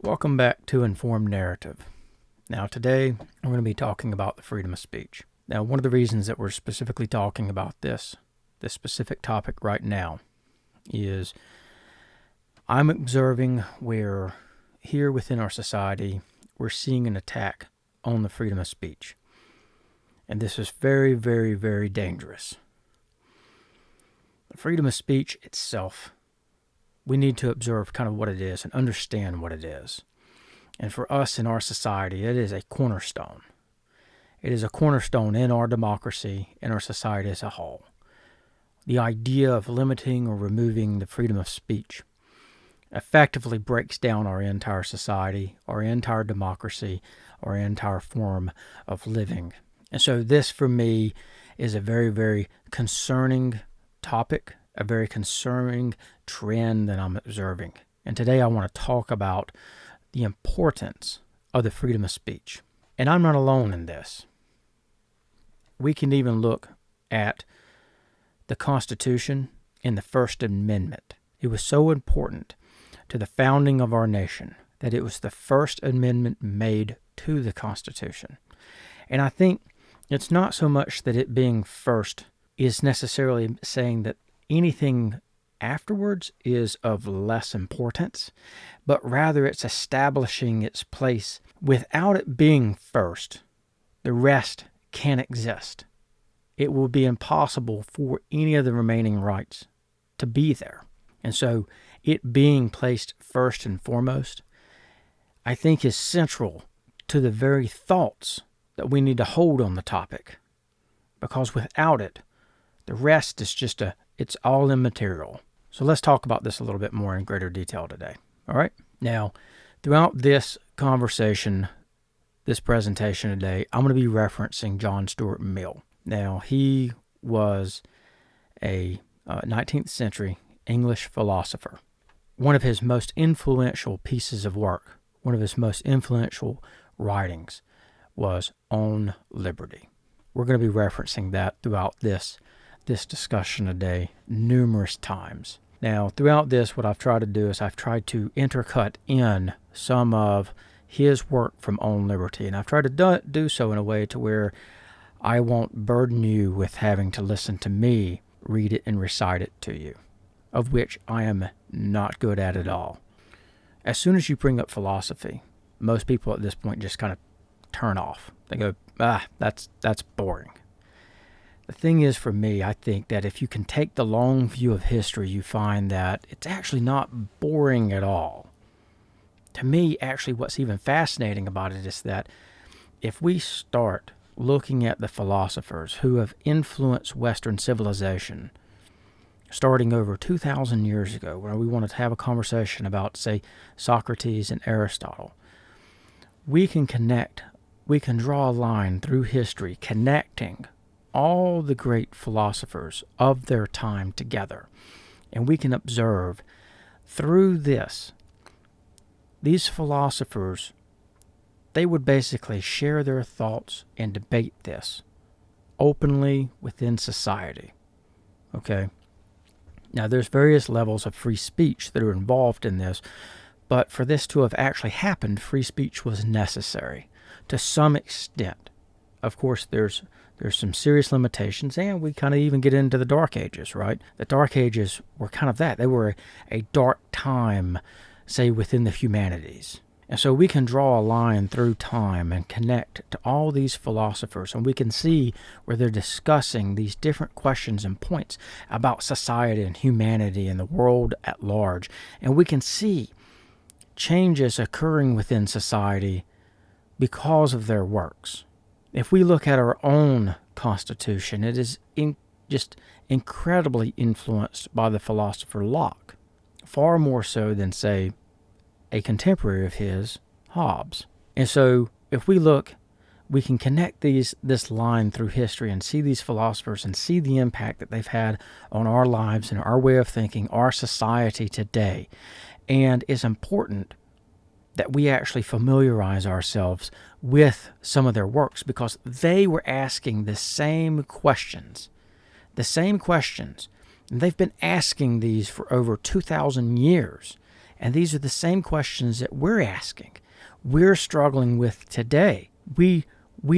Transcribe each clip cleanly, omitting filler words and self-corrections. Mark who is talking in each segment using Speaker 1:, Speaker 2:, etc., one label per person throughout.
Speaker 1: Welcome back to Informed Narrative. Now today we're going to be talking about the freedom of speech. Now one of the reasons that we're specifically talking about this specific topic right now is I'm observing where here within our society we're seeing an attack on the freedom of speech. And this is very, very, very dangerous. The freedom of speech itself, we need to observe kind of what it is and understand what it is. And for us in our society, it is a cornerstone. It is a cornerstone in our democracy, in our society as a whole. The idea of limiting or removing the freedom of speech effectively breaks down our entire society, our entire democracy, our entire form of living. And so this, for me, is a very, very concerning topic, a very concerning trend that I'm observing. And today I want to talk about the importance of the freedom of speech. And I'm not alone in this. We can even look at the Constitution and the First Amendment. It was so important to the founding of our nation that it was the first amendment made to the Constitution. And I think it's not so much that it being first is necessarily saying that anything afterwards is of less importance, but rather it's establishing its place. Without it being first, the rest can't exist. It will be impossible for any of the remaining rights to be there. And so it being placed first and foremost, I think is central to the very thoughts that we need to hold on the topic. Because without it, the rest is it's all immaterial. So let's talk about this a little bit more in greater detail today. All right? Now, throughout this conversation, this presentation today, I'm going to be referencing John Stuart Mill. Now, he was a 19th century English philosopher. One of his most influential pieces of work, one of his most influential writings was On Liberty. We're going to be referencing that throughout this discussion today numerous times. Now, throughout this, what I've tried to do is I've tried to intercut in some of his work from On Liberty, and I've tried to do so in a way to where I won't burden you with having to listen to me read it and recite it to you, of which I am not good at all. As soon as you bring up philosophy, most people at this point just kind of turn off. They go, that's boring. The thing is, for me, I think that if you can take the long view of history, you find that it's actually not boring at all. To me, actually, what's even fascinating about it is that if we start looking at the philosophers who have influenced Western civilization, starting over 2,000 years ago, where we wanted to have a conversation about, say, Socrates and Aristotle, we can draw a line through history connecting all the great philosophers of their time together. And we can observe through these philosophers, they would basically share their thoughts and debate this openly within society. Okay? Now, there's various levels of free speech that are involved in this, but for this to have actually happened, free speech was necessary to some extent. Of course, there's some serious limitations, and we kind of even get into the Dark Ages, right? The Dark Ages were kind of that. They were a dark time, say, within the humanities. And so we can draw a line through time and connect to all these philosophers, and we can see where they're discussing these different questions and points about society and humanity and the world at large. And we can see changes occurring within society because of their works. If we look at our own Constitution, it is just incredibly influenced by the philosopher Locke, far more so than, say, a contemporary of his, Hobbes. And so if we look, we can connect this line through history and see these philosophers and see the impact that they've had on our lives and our way of thinking, our society today. And it's important that we actually familiarize ourselves with some of their works because they were asking the same questions. And they've been asking these for over 2,000 years. And these are the same questions that we're asking. We're struggling with today. We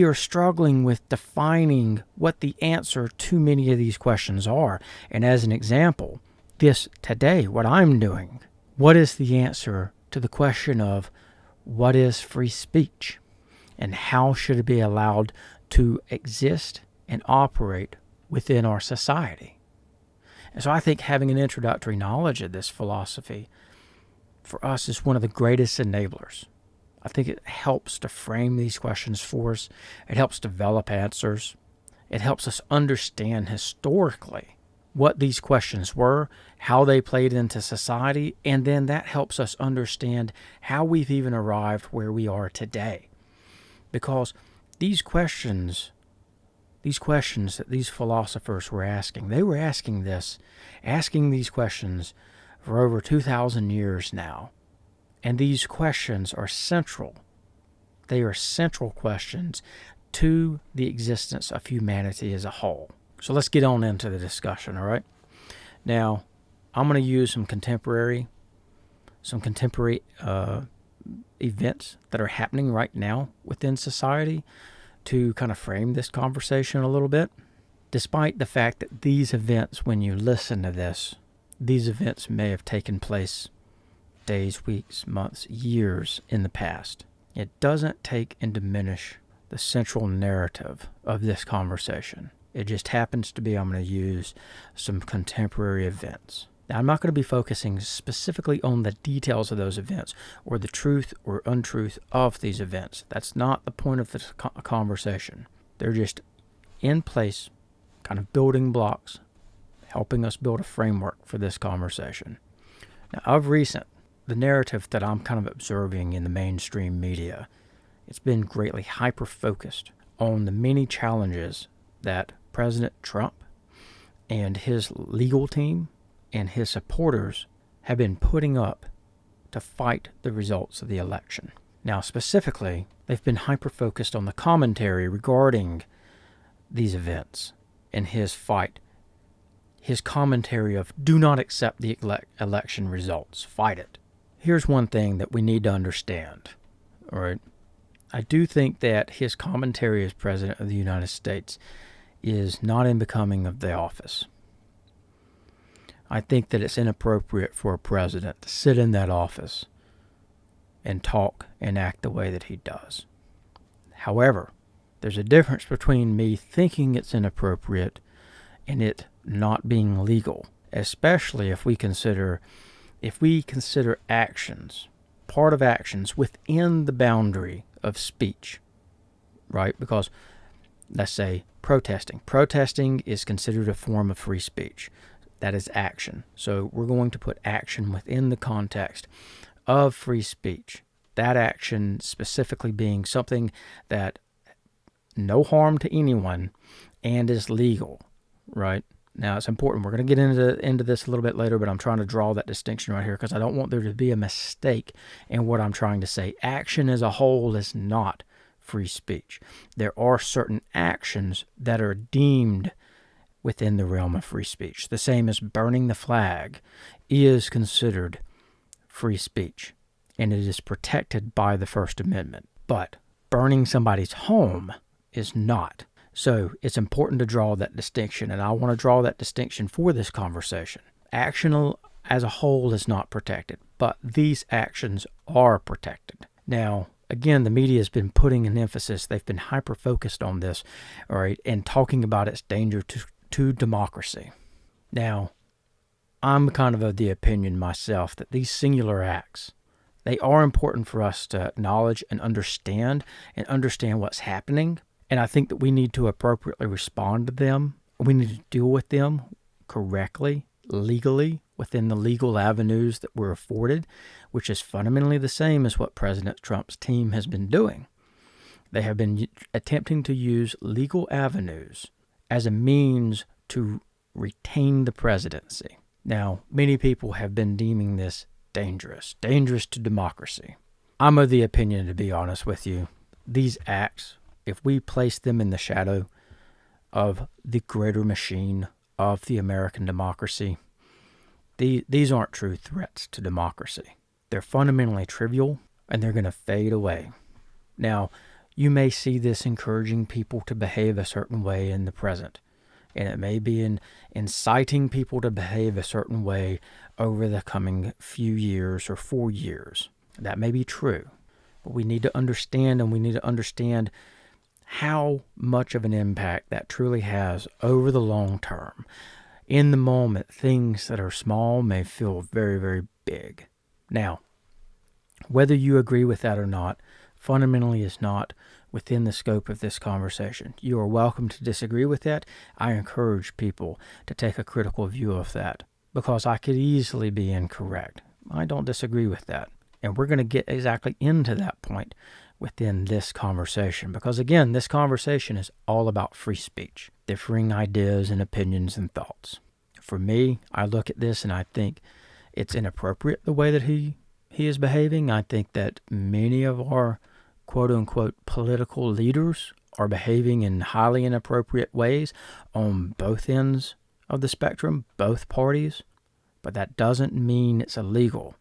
Speaker 1: are struggling with defining what the answer to many of these questions are. And as an example, this today, what I'm doing, what is the answer to the question of what is free speech and how should it be allowed to exist and operate within our society? And so I think having an introductory knowledge of this philosophy for us is one of the greatest enablers. I think it helps to frame these questions for us. It helps develop answers. It helps us understand historically what these questions were, how they played into society, and then that helps us understand how we've even arrived where we are today. Because these questions that these philosophers were asking, they were asking these questions for over 2,000 years now. And these questions are central. They are central questions to the existence of humanity as a whole. So let's get on into the discussion, all right? Now, I'm going to use some contemporary events that are happening right now within society to kind of frame this conversation a little bit. Despite the fact that these events, when you listen to this, these events may have taken place days, weeks, months, years in the past. It doesn't take and diminish the central narrative of this conversation. It just happens to be I'm going to use some contemporary events. Now, I'm not going to be focusing specifically on the details of those events or the truth or untruth of these events. That's not the point of this conversation. They're just in place, kind of building blocks, helping us build a framework for this conversation. Now, of recent, the narrative that I'm kind of observing in the mainstream media, it's been greatly hyper-focused on the many challenges that President Trump and his legal team and his supporters have been putting up to fight the results of the election. Now, specifically, they've been hyper-focused on the commentary regarding these events and his fight. His commentary of do not accept the election results, fight it. Here's one thing that we need to understand, all right? I do think that his commentary as President of the United States is not in becoming of the office. I think that it's inappropriate for a president to sit in that office and talk and act the way that he does. However, there's a difference between me thinking it's inappropriate and it not being legal, especially if we consider actions, part of actions within the boundary of speech, right? Because let's say protesting. Protesting is considered a form of free speech. That is action. So we're going to put action within the context of free speech. That action specifically being something that no harm to anyone and is legal, right? Now, it's important. We're going to get into this a little bit later, but I'm trying to draw that distinction right here because I don't want there to be a mistake in what I'm trying to say. Action as a whole is not free speech. There are certain actions that are deemed within the realm of free speech. The same as burning the flag is considered free speech, and it is protected by the First Amendment. But burning somebody's home is not. So it's important to draw that distinction, and I want to draw that distinction for this conversation. Action as a whole is not protected, but these actions are protected. Now, again, the media has been putting an emphasis, they've been hyper-focused on this, all right, and talking about its danger to democracy. Now, I'm kind of the opinion myself that these singular acts, they are important for us to acknowledge and understand what's happening. And I think that we need to appropriately respond to them. We need to deal with them correctly, legally, within the legal avenues that we're afforded, which is fundamentally the same as what President Trump's team has been doing. They have been attempting to use legal avenues as a means to retain the presidency. Now, many people have been deeming this dangerous to democracy. I'm of the opinion, to be honest with you, these acts, if we place them in the shadow of the greater machine of the American democracy, these aren't true threats to democracy. They're fundamentally trivial, and they're going to fade away. Now, you may see this encouraging people to behave a certain way in the present, and it may be inciting people to behave a certain way over the coming few years or 4 years. That may be true, but we need to understand, and we need to understand how much of an impact that truly has over the long term. In the moment, things that are small may feel very, very big. Now, whether you agree with that or not, fundamentally is not within the scope of this conversation. You are welcome to disagree with that. I encourage people to take a critical view of that, because I could easily be incorrect. I don't disagree with that. And we're going to get exactly into that point within this conversation, because again, this conversation is all about free speech, differing ideas and opinions and thoughts. For me, I look at this and I think it's inappropriate the way that he is behaving. I think that many of our quote-unquote political leaders are behaving in highly inappropriate ways on both ends of the spectrum, both parties. But that doesn't mean it's illegal.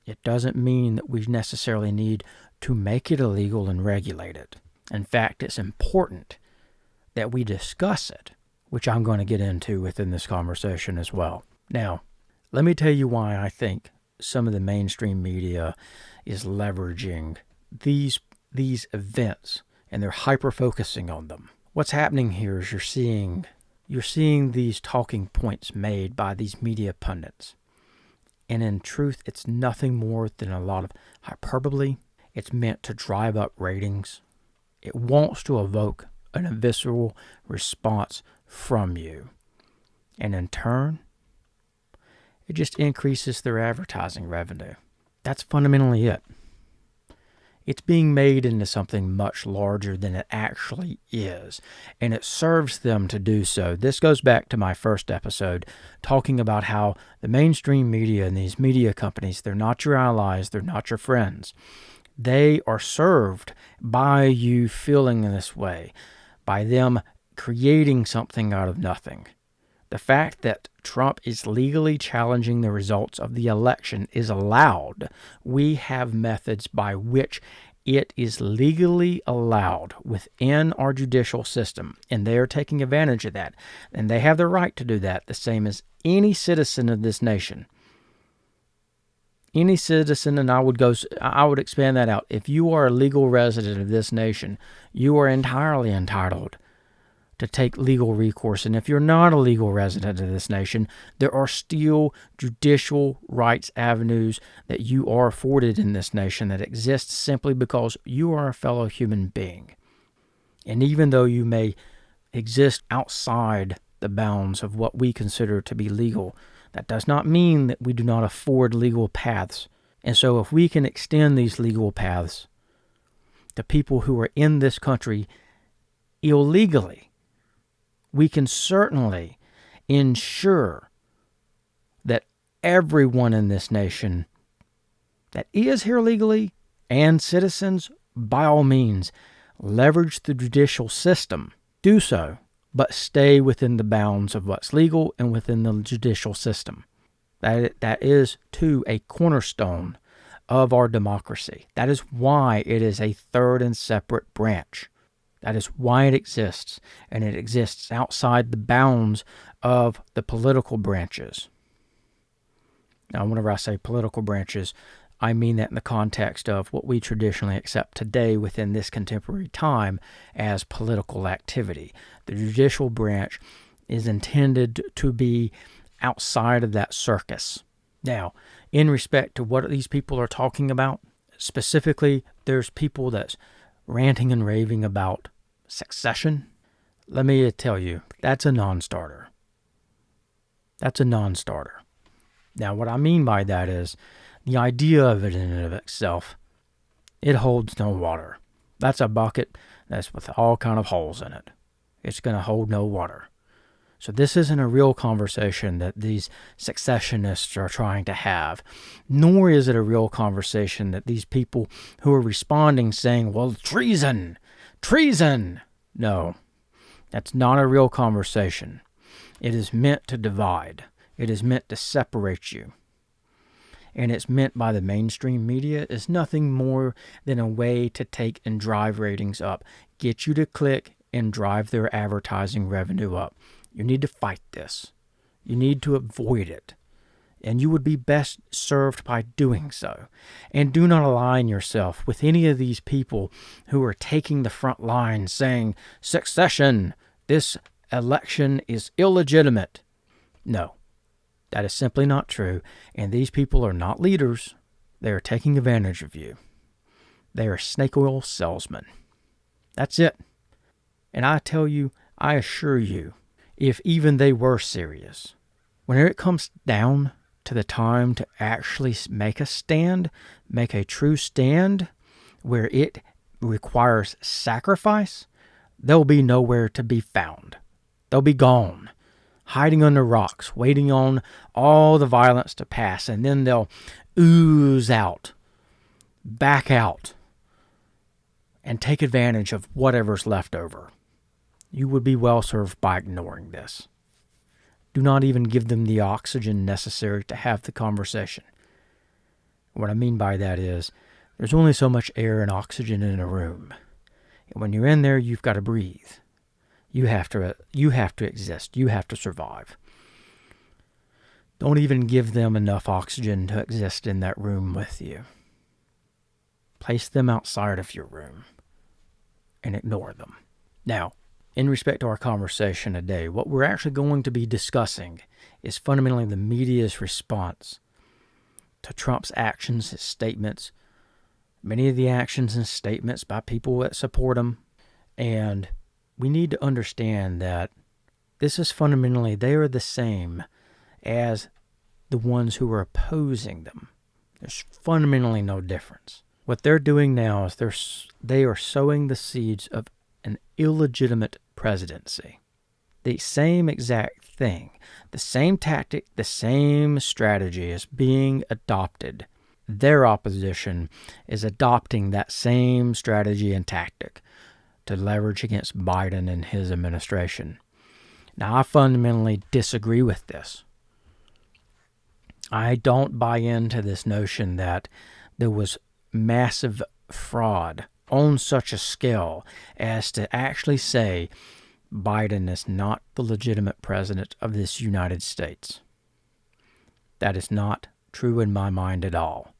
Speaker 1: It doesn't mean that we necessarily need to make it illegal and regulate it. In fact, it's important that we discuss it, which I'm going to get into within this conversation as well. Now, let me tell you why I think some of the mainstream media is leveraging these events, and they're hyper-focusing on them. What's happening here is you're seeing these talking points made by these media pundits. And in truth, it's nothing more than a lot of hyperbole. It's meant to drive up ratings. It wants to evoke a visceral response from you. And in turn, it just increases their advertising revenue. That's fundamentally it. It's being made into something much larger than it actually is, and it serves them to do so. This goes back to my first episode, talking about how the mainstream media and these media companies, they're not your allies, they're not your friends. They are served by you feeling this way, by them creating something out of nothing. The fact that Trump is legally challenging the results of the election is allowed. We have methods by which it is legally allowed within our judicial system, and they are taking advantage of that. And they have the right to do that, the same as any citizen of this nation. Any citizen, and I would expand that out. If you are a legal resident of this nation, you are entirely entitled to take legal recourse. And if you're not a legal resident of this nation, there are still judicial rights avenues that you are afforded in this nation that exist simply because you are a fellow human being. And even though you may exist outside the bounds of what we consider to be legal, that does not mean that we do not afford legal paths. And so if we can extend these legal paths to people who are in this country illegally, we can certainly ensure that everyone in this nation that is here legally, and citizens, by all means, leverage the judicial system. Do so, but stay within the bounds of what's legal and within the judicial system. That is, too, a cornerstone of our democracy. That is why it is a third and separate branch. That is why it exists, and it exists outside the bounds of the political branches. Now, whenever I say political branches, I mean that in the context of what we traditionally accept today within this contemporary time as political activity. The judicial branch is intended to be outside of that circus. Now, in respect to what these people are talking about, specifically, there's people that's ranting and raving about succession. Let me tell you, that's a non-starter. That's a non-starter. Now, what I mean by that is the idea of it in and of itself, it holds no water. That's a bucket that's with all kind of holes in it. It's going to hold no water. So this isn't a real conversation that these successionists are trying to have, nor is it a real conversation that these people who are responding saying, well, treason. No, that's not a real conversation. It is meant to divide. It is meant to separate you. and it's meant by the mainstream media, is nothing more than a way to take and drive ratings up, get you to click and drive their advertising revenue up. You need to fight this. You need to avoid it. And you would be best served by doing so. And do not align yourself with any of these people who are taking the front line saying, "Secession, this election is illegitimate." No, that is simply not true. And these people are not leaders. They are taking advantage of you. They are snake oil salesmen. That's it. And I tell you, I assure you, if even they were serious, whenever it comes down to the time to actually make a stand, make a true stand, where it requires sacrifice, they'll be nowhere to be found. They'll be gone, hiding under rocks, waiting on all the violence to pass, and then they'll ooze out, back out, and take advantage of whatever's left over. You would be well served by ignoring this. Do not even give them the oxygen necessary to have the conversation. What I mean by that is, there's only so much air and oxygen in a room. And when you're in there, you've got to breathe. You have to exist. You have to survive. Don't even give them enough oxygen to exist in that room with you. Place them outside of your room and ignore them. Now, in respect to our conversation today, what we're actually going to be discussing is fundamentally the media's response to Trump's actions, his statements, many of the actions and statements by people that support him. And we need to understand that this is fundamentally, they are the same as the ones who are opposing them. There's fundamentally no difference. What they're doing now is they are sowing the seeds of an illegitimate presidency. The same exact thing, the same tactic, the same strategy is being adopted. Their opposition is adopting that same strategy and tactic to leverage against Biden and his administration. Now, I fundamentally disagree with this. I don't buy into this notion that there was massive fraud on such a scale as to actually say Biden is not the legitimate president of this United States. That is not true in my mind at all.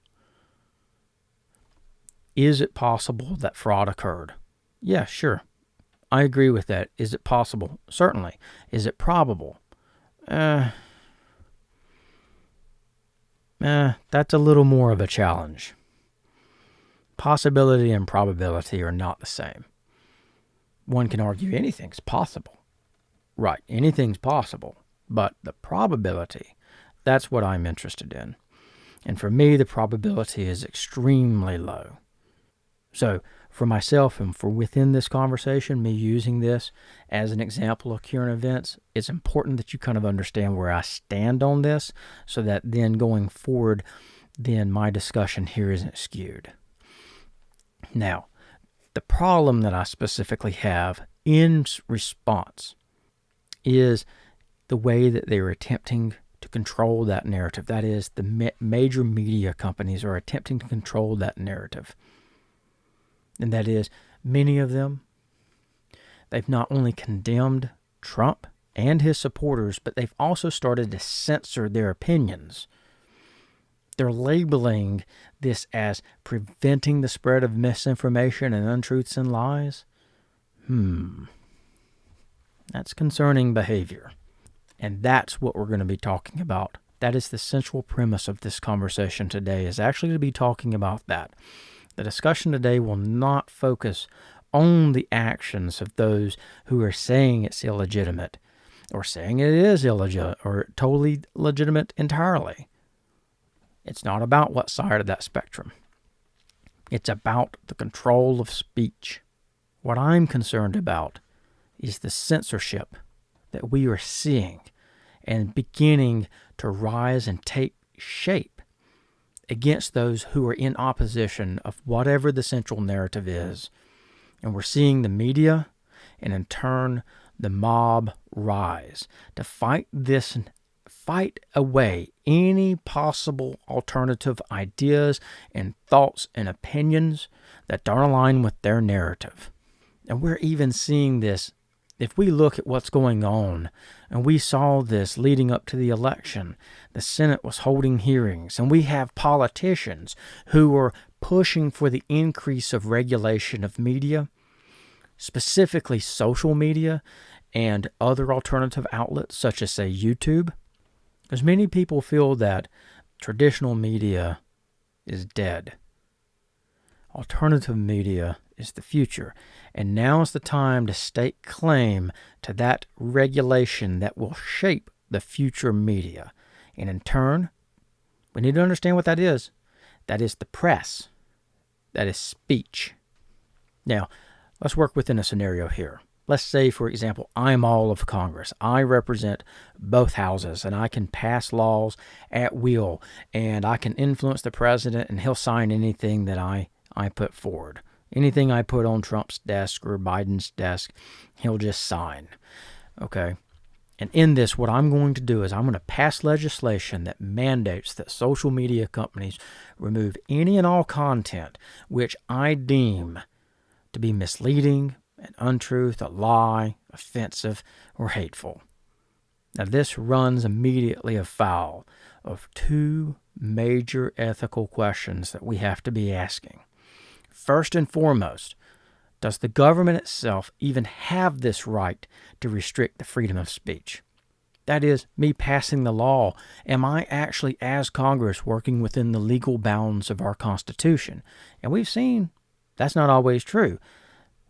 Speaker 1: Is it possible that fraud occurred? Yeah, sure. I agree with that. Is it possible? Certainly. Is it probable? That's a little more of a challenge. Possibility and probability are not the same. One can argue anything's possible. Right, anything's possible. But the probability, that's what I'm interested in. And for me, the probability is extremely low. So, for myself and for within this conversation, me using this as an example of current events, it's important that you kind of understand where I stand on this so that then going forward, then my discussion here isn't skewed. Now, the problem that I specifically have in response is the way that they are attempting to control that narrative. That is, the major media companies are attempting to control that narrative. And that is, many of them, they've not only condemned Trump and his supporters, but they've also started to censor their opinions. They're labeling this as preventing the spread of misinformation and untruths and lies. That's concerning behavior. And that's what we're going to be talking about. That is the central premise of this conversation today, is actually to be talking about that. The discussion today will not focus on the actions of those who are saying it's illegitimate, or saying it is illegitimate, or totally legitimate entirely. It's not about what side of that spectrum. It's about the control of speech. What I'm concerned about is the censorship that we are seeing and beginning to rise and take shape against those who are in opposition of whatever the central narrative is. And we're seeing the media and in turn the mob rise to fight this fight away any possible alternative ideas and thoughts and opinions that don't align with their narrative. And we're even seeing this. If we look at what's going on, and we saw this leading up to the election, the Senate was holding hearings, and we have politicians who are pushing for the increase of regulation of media, specifically social media and other alternative outlets such as, say, YouTube, because many people feel that traditional media is dead. Alternative media is the future, and now is the time to stake claim to that regulation that will shape the future media. And in turn, we need to understand what that is. That is the press. That is speech. Now, let's work within a scenario here. Let's say, for example, I'm all of Congress. I represent both houses, and I can pass laws at will, and I can influence the president, and he'll sign anything that I put forward. Anything I put on Trump's desk or Biden's desk, he'll just sign. Okay? And in this, what I'm going to do is I'm going to pass legislation that mandates that social media companies remove any and all content which I deem to be misleading, an untruth, a lie, offensive, or hateful. Now, this runs immediately afoul of two major ethical questions that we have to be asking. First and foremost, does the government itself even have this right to restrict the freedom of speech? That is, me passing the law, am I actually, as Congress, working within the legal bounds of our Constitution? And we've seen that's not always true.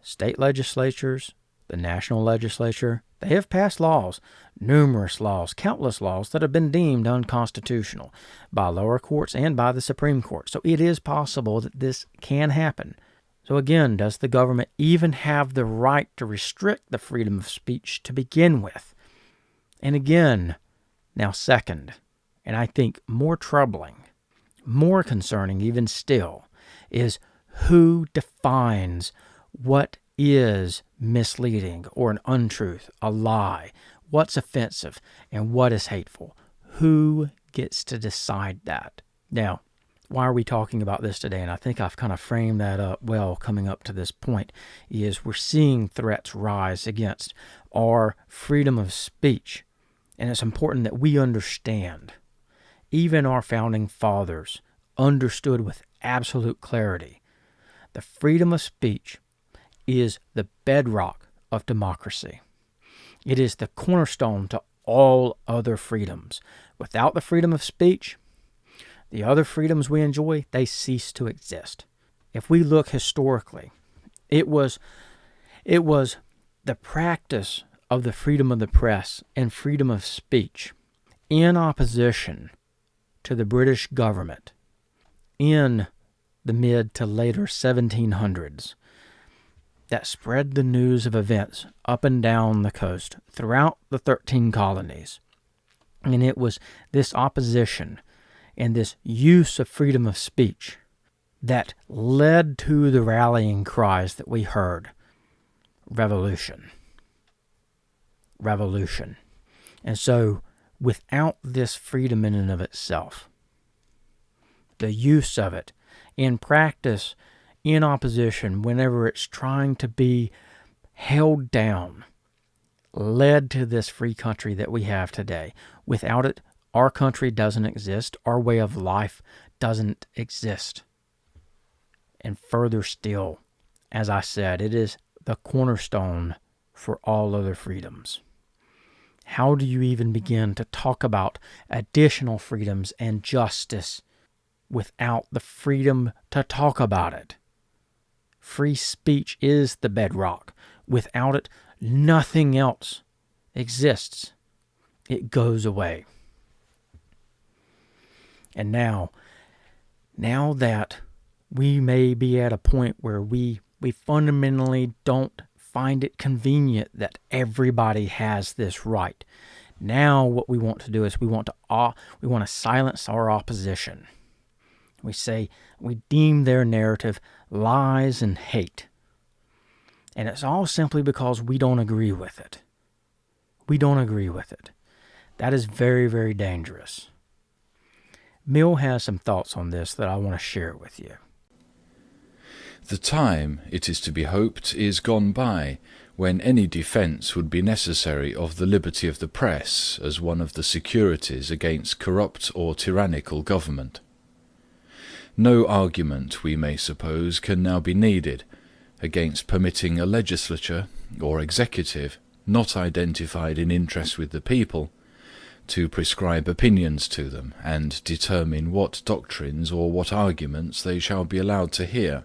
Speaker 1: State legislatures, the national legislature, they have passed laws, numerous laws, countless laws that have been deemed unconstitutional by lower courts and by the Supreme Court. So it is possible that this can happen. So again, does the government even have the right to restrict the freedom of speech to begin with? And again, now second, and I think more troubling, more concerning even still, is who defines what is misleading or an untruth, a lie, what's offensive, and what is hateful. Who gets to decide that? Now, why are we talking about this today? And I think I've kind of framed that up well coming up to this point, is we're seeing threats rise against our freedom of speech. And it's important that we understand. Even our founding fathers understood with absolute clarity the freedom of speech is the bedrock of democracy. It is the cornerstone to all other freedoms. Without the freedom of speech, the other freedoms we enjoy, they cease to exist. If we look historically, it was the practice of the freedom of the press and freedom of speech in opposition to the British government in the mid to later 1700s that spread the news of events up and down the coast throughout the 13 colonies. And it was this opposition and this use of freedom of speech that led to the rallying cries that we heard. Revolution. Revolution. And so, without this freedom in and of itself, the use of it in practice, in opposition, whenever it's trying to be held down, led to this free country that we have today. Without it, our country doesn't exist. Our way of life doesn't exist. And further still, as I said, it is the cornerstone for all other freedoms. How do you even begin to talk about additional freedoms and justice without the freedom to talk about it? Free speech is the bedrock. Without it, nothing else exists. It goes away. And now that we may be at a point where we fundamentally don't find it convenient that everybody has this right. Now what we want to do is we want to silence our opposition. We say we deem their narrative lies and hate. And it's all simply because we don't agree with it. We don't agree with it. That is very, very dangerous. Mill has some thoughts on this that I want to share with you.
Speaker 2: The time, it is to be hoped, is gone by when any defence would be necessary of the liberty of the press as one of the securities against corrupt or tyrannical government. No argument, we may suppose, can now be needed against permitting a legislature or executive not identified in interest with the people to prescribe opinions to them and determine what doctrines or what arguments they shall be allowed to hear.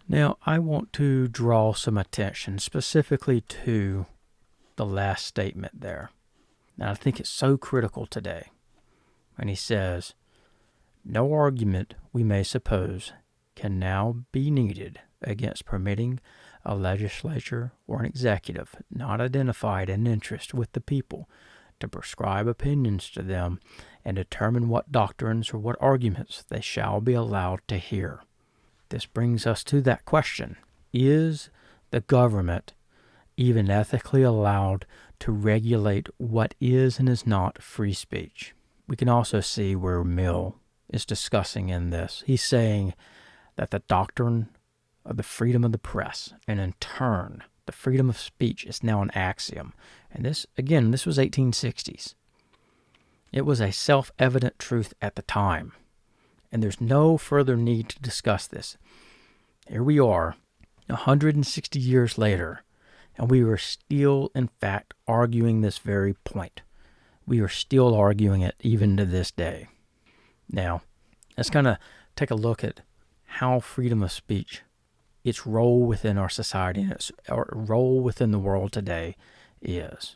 Speaker 1: Now, I want to draw some attention specifically to the last statement there. Now, I think it's so critical today when he says, no argument, we may suppose, can now be needed against permitting a legislature or an executive not identified in interest with the people to prescribe opinions to them and determine what doctrines or what arguments they shall be allowed to hear. This brings us to that question. Is the government even ethically allowed to regulate what is and is not free speech? We can also see where Mill is discussing in this. He's saying that the doctrine of the freedom of the press, and in turn, the freedom of speech, is now an axiom. And this was 1860s. It was a self-evident truth at the time. And there's no further need to discuss this. Here we are, 160 years later, and we are still, in fact, arguing this very point. We are still arguing it even to this day. Now, let's kind of take a look at how freedom of speech, its role within our society, and its role within the world today is.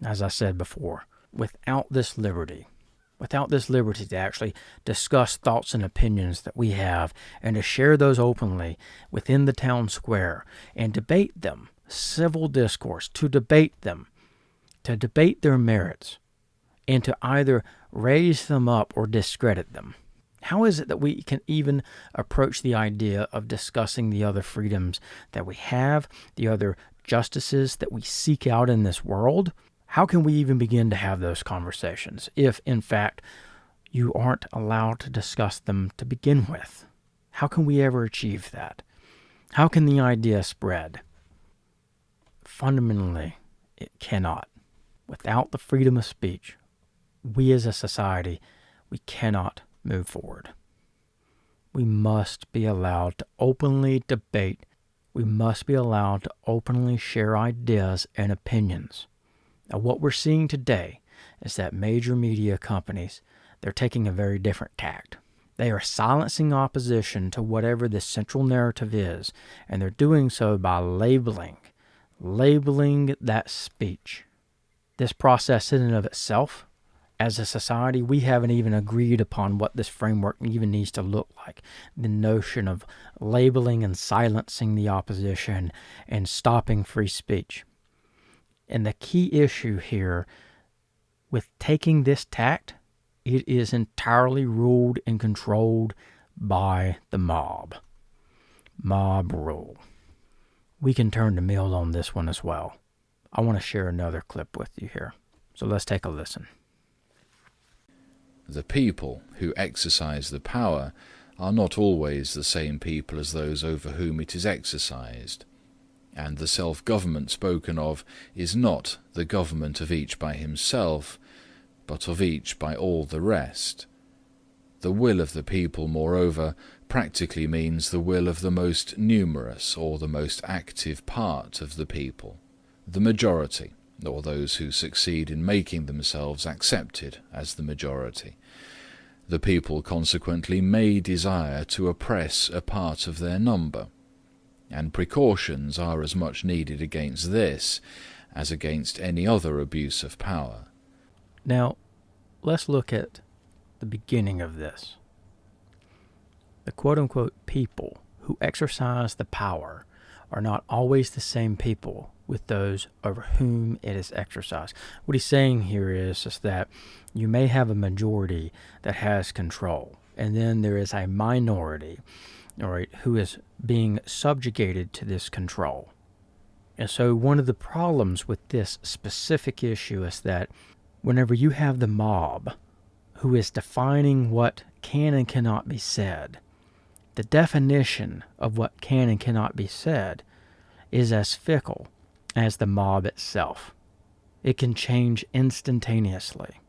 Speaker 1: As I said before, without this liberty to actually discuss thoughts and opinions that we have and to share those openly within the town square and debate them, civil discourse, to debate them, to debate their merits, and to either raise them up or discredit them. How is it that we can even approach the idea of discussing the other freedoms that we have, the other justices that we seek out in this world? How can we even begin to have those conversations if, in fact, you aren't allowed to discuss them to begin with? How can we ever achieve that? How can the idea spread? Fundamentally, it cannot. Without the freedom of speech, we as a society, we cannot move forward. We must be allowed to openly debate. We must be allowed to openly share ideas and opinions. Now, what we're seeing today is that major media companies, they're taking a very different tact. They are silencing opposition to whatever the central narrative is, and they're doing so by labeling that speech. This process in and of itself, as a society, we haven't even agreed upon what this framework even needs to look like. The notion of labeling and silencing the opposition and stopping free speech. And the key issue here with taking this tact, it is entirely ruled and controlled by the mob. Mob rule. We can turn to Mill on this one as well. I want to share another clip with you here. So let's take a listen.
Speaker 2: The people who exercise the power are not always the same people as those over whom it is exercised. And the self-government spoken of is not the government of each by himself, but of each by all the rest. The will of the people, moreover, practically means the will of the most numerous or the most active part of the people, the majority, or those who succeed in making themselves accepted as the majority. The people consequently may desire to oppress a part of their number, and precautions are as much needed against this as against any other abuse of power.
Speaker 1: Now, let's look at the beginning of this. The quote-unquote people who exercise the power are not always the same people with those over whom it is exercised. What he's saying here is that you may have a majority that has control, and then there is a minority, all right, who is being subjugated to this control. And so one of the problems with this specific issue is that whenever you have the mob who is defining what can and cannot be said, the definition of what can and cannot be said is as fickle as the mob itself. It can change instantaneously.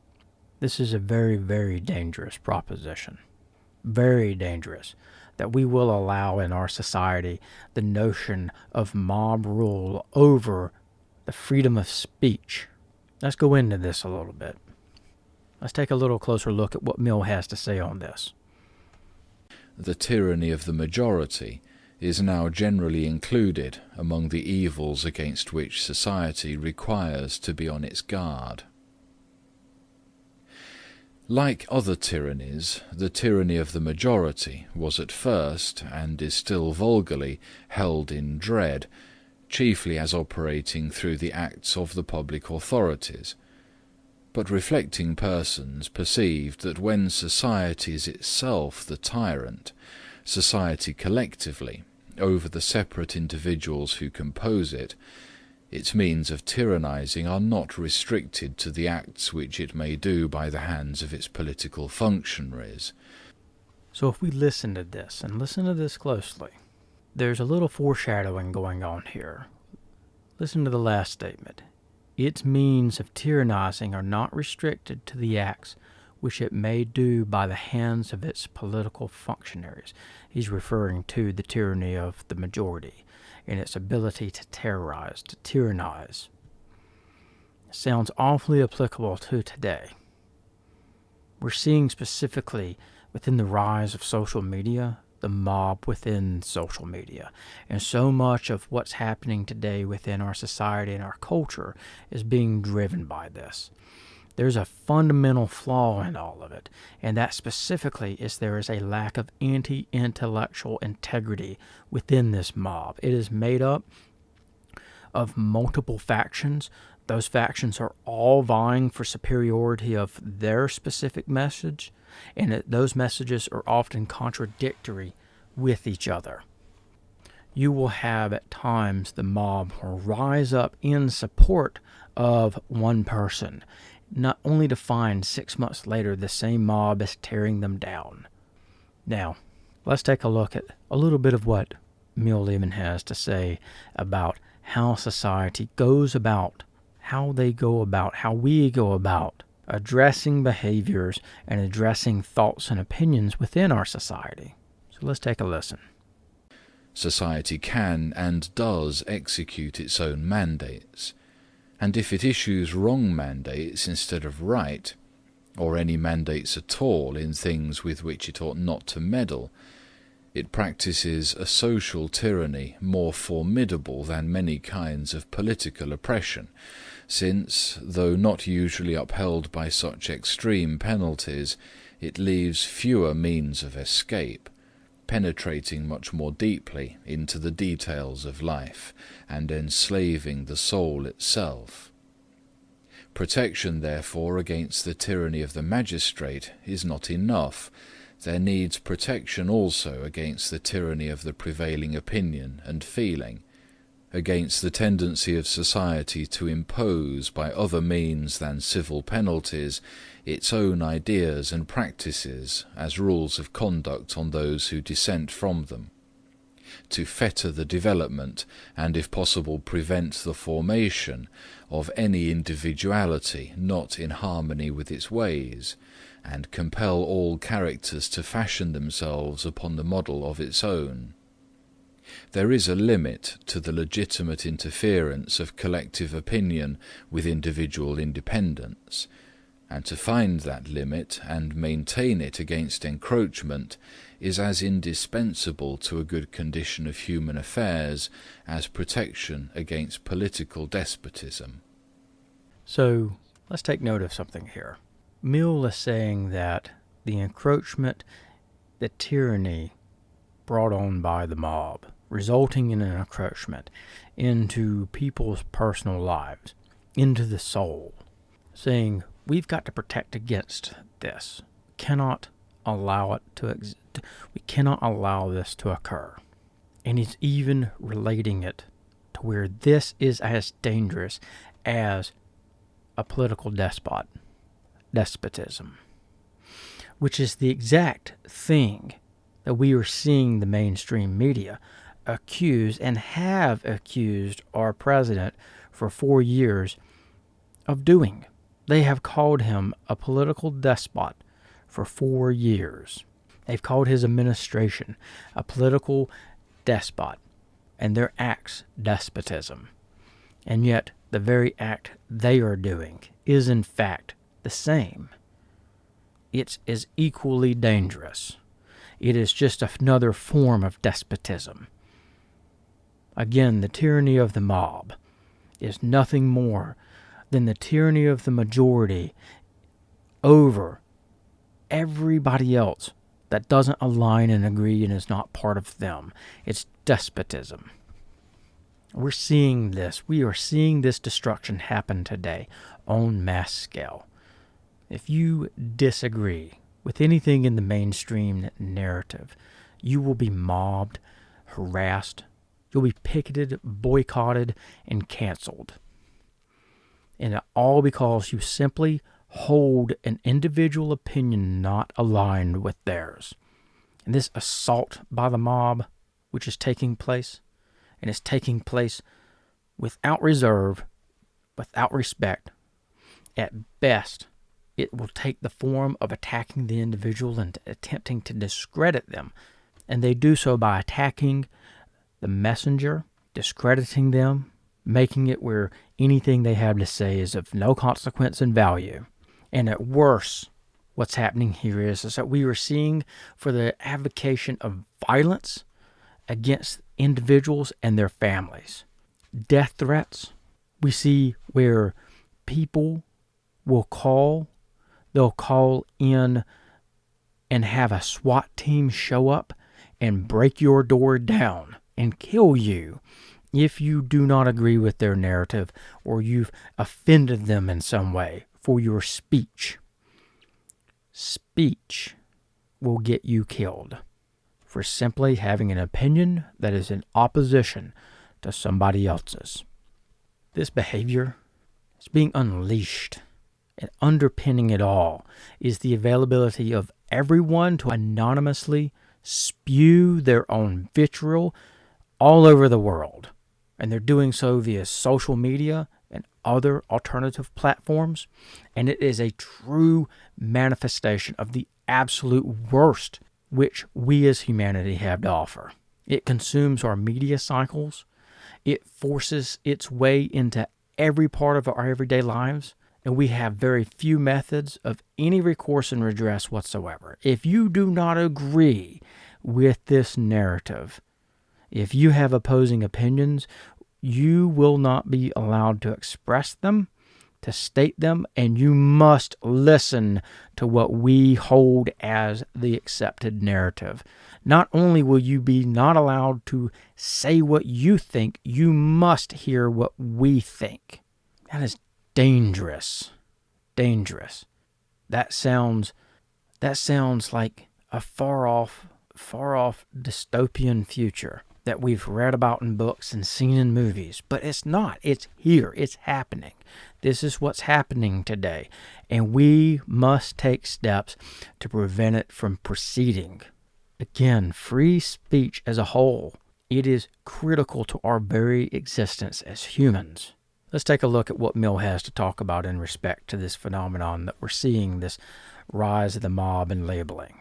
Speaker 1: This is a very, very dangerous proposition. Very dangerous that we will allow in our society the notion of mob rule over the freedom of speech. Let's go into this a little bit. Let's take a little closer look at what Mill has to say on this.
Speaker 2: The tyranny of the majority is now generally included among the evils against which society requires to be on its guard. Like other tyrannies, the tyranny of the majority was at first, and is still vulgarly, held in dread, chiefly as operating through the acts of the public authorities. But reflecting persons perceived that when society is itself the tyrant, society collectively, over the separate individuals who compose it, its means of tyrannizing are not restricted to the acts which it may do by the hands of its political functionaries.
Speaker 1: So if we listen to this, and listen to this closely, there's a little foreshadowing going on here. Listen to the last statement. Its means of tyrannizing are not restricted to the acts which it may do by the hands of its political functionaries. He's referring to the tyranny of the majority and its ability to terrorize, to tyrannize. It sounds awfully applicable to today. We're seeing specifically within the rise of social media, the mob within social media. And so much of what's happening today within our society and our culture is being driven by this. There's a fundamental flaw in all of it, and that specifically is there is a lack of anti-intellectual integrity within this mob. It is made up of multiple factions. Those factions are all vying for superiority of their specific message, and those messages are often contradictory with each other. You will have at times the mob rise up in support of one person, not only to find 6 months later the same mob is tearing them down. Now, let's take a look at a little bit of what Mill even has to say about how society goes about, how we go about addressing behaviors and addressing thoughts and opinions within our society. So let's take a listen.
Speaker 2: Society can and does execute its own mandates, and if it issues wrong mandates instead of right, or any mandates at all in things with which it ought not to meddle, it practices a social tyranny more formidable than many kinds of political oppression, since, though not usually upheld by such extreme penalties, it leaves fewer means of escape, penetrating much more deeply into the details of life, and enslaving the soul itself. Protection, therefore, against the tyranny of the magistrate is not enough. There needs protection also against the tyranny of the prevailing opinion and feeling, against the tendency of society to impose by other means than civil penalties its own ideas and practices as rules of conduct on those who dissent from them, to fetter the development and if possible prevent the formation of any individuality not in harmony with its ways, and compel all characters to fashion themselves upon the model of its own. There is a limit to the legitimate interference of collective opinion with individual independence, and to find that limit and maintain it against encroachment is as indispensable to a good condition of human affairs as protection against political despotism.
Speaker 1: So let's take note of something here. Mill is saying that the encroachment, the tyranny brought on by the mob, resulting in an encroachment into people's personal lives, into the soul, saying we've got to protect against this. Cannot allow it to exist. We cannot allow this to occur. And he's even relating it to where this is as dangerous as a political despot. despotism, which is the exact thing that we are seeing the mainstream media accuse and have accused our president for 4 years of doing. They have called him a political despot for 4 years. They've called his administration a political despot, and their acts despotism. And yet, the very act they are doing is in fact the same. It is equally dangerous. It is just another form of despotism. Again, the tyranny of the mob is nothing more than the tyranny of the majority over everybody else that doesn't align and agree and is not part of them. It's despotism. We're seeing this. We are seeing this destruction happen today on mass scale. If you disagree with anything in the mainstream narrative, you will be mobbed, harassed, you'll be picketed, boycotted, and canceled. And all because you simply hold an individual opinion not aligned with theirs. And this assault by the mob, which is taking place, and it's taking place without reserve, without respect, at best, it will take the form of attacking the individual and attempting to discredit them. And they do so by attacking the messenger, discrediting them, making it where anything they have to say is of no consequence and value. And at worst, what's happening here is that we are seeing for the advocation of violence against individuals and their families. Death threats. We see where people will they'll call in and have a SWAT team show up and break your door down and kill you if you do not agree with their narrative or you've offended them in some way for your speech. Speech will get you killed for simply having an opinion that is in opposition to somebody else's. This behavior is being unleashed, and underpinning it all is the availability of everyone to anonymously spew their own vitriol all over the world. And they're doing so via social media and other alternative platforms. And it is a true manifestation of the absolute worst which we as humanity have to offer. It consumes our media cycles. It forces its way into every part of our everyday lives. And we have very few methods of any recourse and redress whatsoever. If you do not agree with this narrative, if you have opposing opinions, you will not be allowed to express them, to state them, and you must listen to what we hold as the accepted narrative. Not only will you be not allowed to say what you think, you must hear what we think. That is dangerous. Dangerous. That sounds like a far off dystopian future that we've read about in books and seen in movies. But it's not. It's here. It's happening. This is what's happening today. And we must take steps to prevent it from proceeding. Again, free speech as a whole, it is critical to our very existence as humans. Let's take a look at what Mill has to talk about in respect to this phenomenon that we're seeing, this rise of the mob and labeling.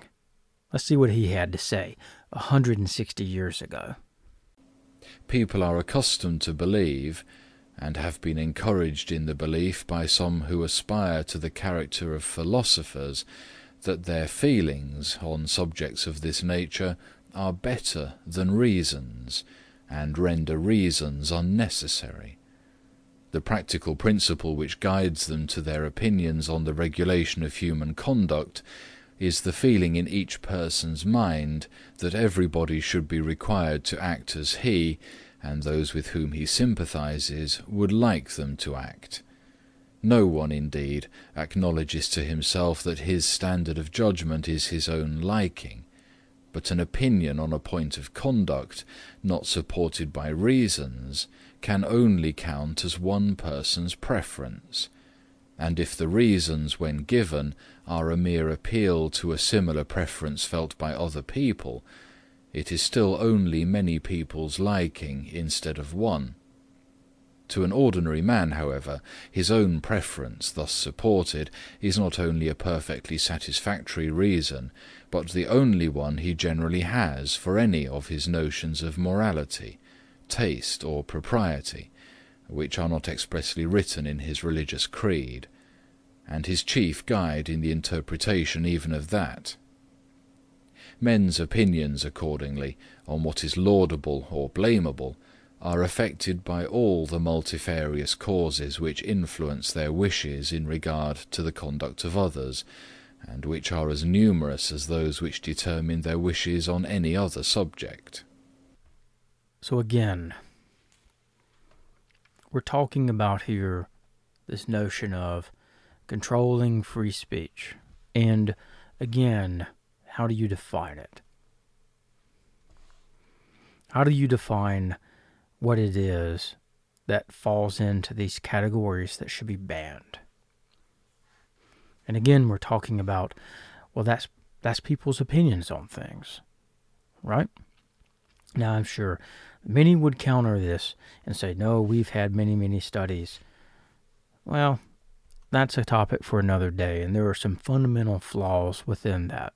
Speaker 1: Let's see what he had to say 160 years ago.
Speaker 2: People are accustomed to believe, and have been encouraged in the belief by some who aspire to the character of philosophers, that their feelings on subjects of this nature are better than reasons, and render reasons unnecessary. The practical principle which guides them to their opinions on the regulation of human conduct is the feeling in each person's mind that everybody should be required to act as he, and those with whom he sympathizes, would like them to act. No one, indeed, acknowledges to himself that his standard of judgment is his own liking, but an opinion on a point of conduct, not supported by reasons, can only count as one person's preference, and if the reasons when given are a mere appeal to a similar preference felt by other people, it is still only many people's liking instead of one. To an ordinary man, however, his own preference, thus supported, is not only a perfectly satisfactory reason, but the only one he generally has for any of his notions of morality, taste, or propriety, which are not expressly written in his religious creed, and his chief guide in the interpretation even of that. Men's opinions, accordingly, on what is laudable or blamable, are affected by all the multifarious causes which influence their wishes in regard to the conduct of others, and which are as numerous as those which determine their wishes on any other subject.
Speaker 1: So again, we're talking about here this notion of controlling free speech. And again, how do you define it? How do you define what it is that falls into these categories that should be banned? And again, we're talking about, well, that's people's opinions on things, right? Now, I'm sure many would counter this and say, no, we've had many, many studies. Well, that's a topic for another day, and there are some fundamental flaws within that.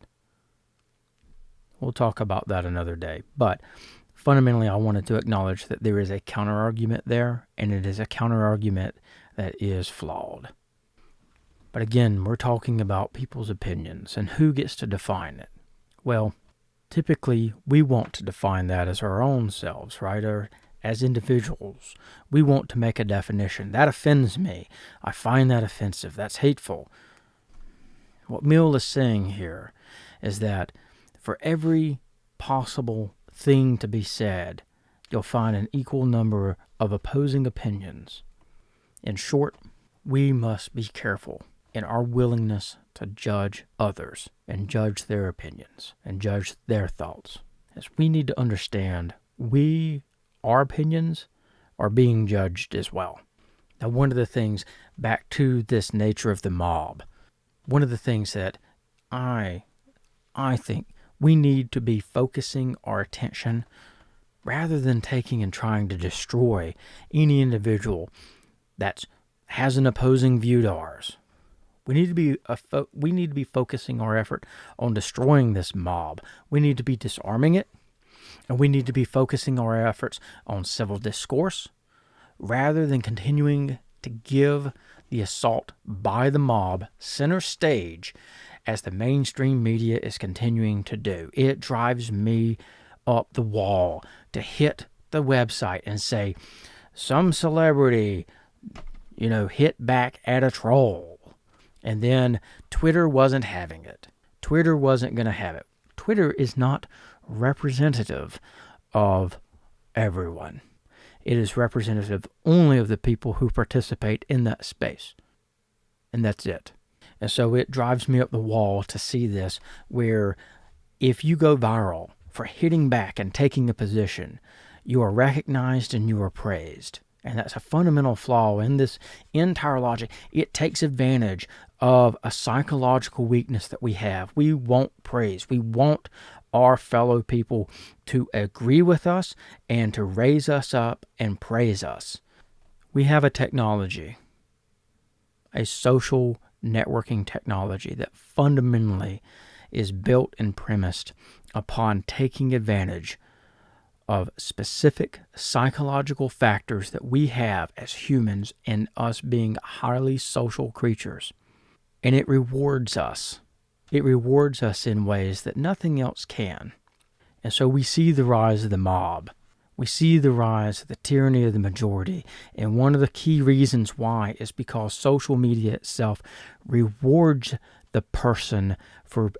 Speaker 1: We'll talk about that another day. But fundamentally, I wanted to acknowledge that there is a counter-argument there, and it is a counter-argument that is flawed. But again, we're talking about people's opinions and who gets to define it. Well, typically, we want to define that as our own selves, right? Or as individuals. We want to make a definition. That offends me. I find that offensive. That's hateful. What Mill is saying here is that for every possible thing to be said, you'll find an equal number of opposing opinions. In short, we must be careful in our willingness to judge others and judge their opinions and judge their thoughts. As we need to understand, our opinions are being judged as well. Now, one of the things, back to this nature of the mob, one of the things that I think we need to be focusing our attention rather than taking and trying to destroy any individual that has an opposing view to ours. We need to be focusing our effort on destroying this mob. We need to be disarming it, and we need to be focusing our efforts on civil discourse rather than continuing to give the assault by the mob center stage as the mainstream media is continuing to do. It drives me up the wall to hit the website and say, some celebrity, hit back at a troll. And then Twitter wasn't having it. Twitter wasn't going to have it. Twitter is not representative of everyone. It is representative only of the people who participate in that space. And that's it. And so it drives me up the wall to see this, where if you go viral for hitting back and taking a position, you are recognized and you are praised. And that's a fundamental flaw in this entire logic. It takes advantage of a psychological weakness that we have. We want praise. We want our fellow people to agree with us and to raise us up and praise us. We have a technology, a social networking technology that fundamentally is built and premised upon taking advantage of specific psychological factors that we have as humans and us being highly social creatures. And it rewards us. It rewards us in ways that nothing else can. And so we see the rise of the mob. We see the rise of the tyranny of the majority. And one of the key reasons why is because social media itself rewards the person for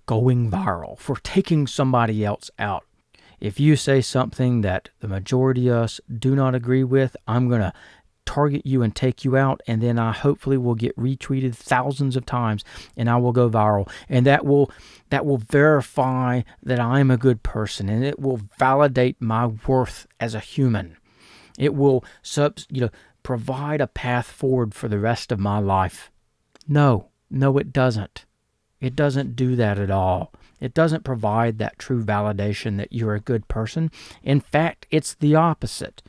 Speaker 1: going viral, for taking somebody else out. If you say something that the majority of us do not agree with, I'm going to target you and take you out, and then I hopefully will get retweeted thousands of times, and I will go viral. And that will verify that I'm a good person, and it will validate my worth as a human. It will provide a path forward for the rest of my life. No, it doesn't. It doesn't do that at all. It doesn't provide that true validation that you're a good person. In fact, it's the opposite.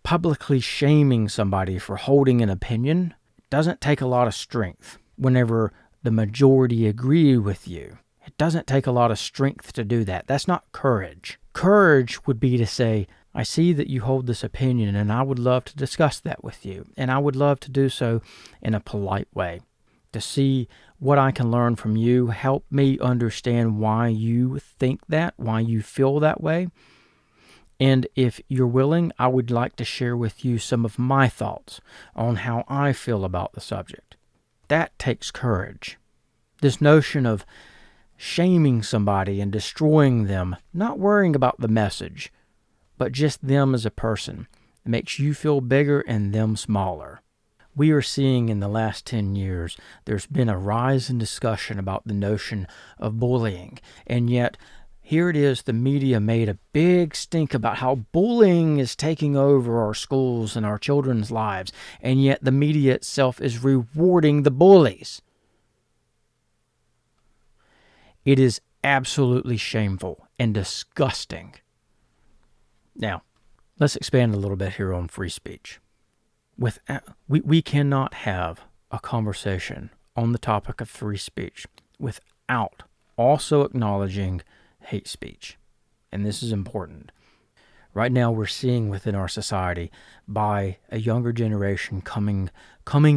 Speaker 1: Publicly shaming somebody for holding an opinion doesn't take a lot of strength whenever the majority agree with you. It doesn't take a lot of strength to do that. That's not courage. Courage would be to say, I see that you hold this opinion and I would love to discuss that with you. And I would love to do so in a polite way. To see what I can learn from you, help me understand why you think that, why you feel that way. And if you're willing, I would like to share with you some of my thoughts on how I feel about the subject. That takes courage. This notion of shaming somebody and destroying them, not worrying about the message, but just them as a person, makes you feel bigger and them smaller. We are seeing in the last 10 years, there's been a rise in discussion about the notion of bullying, and yet here it is, the media made a big stink about how bullying is taking over our schools and our children's lives, and yet the media itself is rewarding the bullies. It is absolutely shameful and disgusting. Now, let's expand a little bit here on free speech. We cannot have a conversation on the topic of free speech without also acknowledging hate speech. And this is important. Right now we're seeing within our society, by a younger generation coming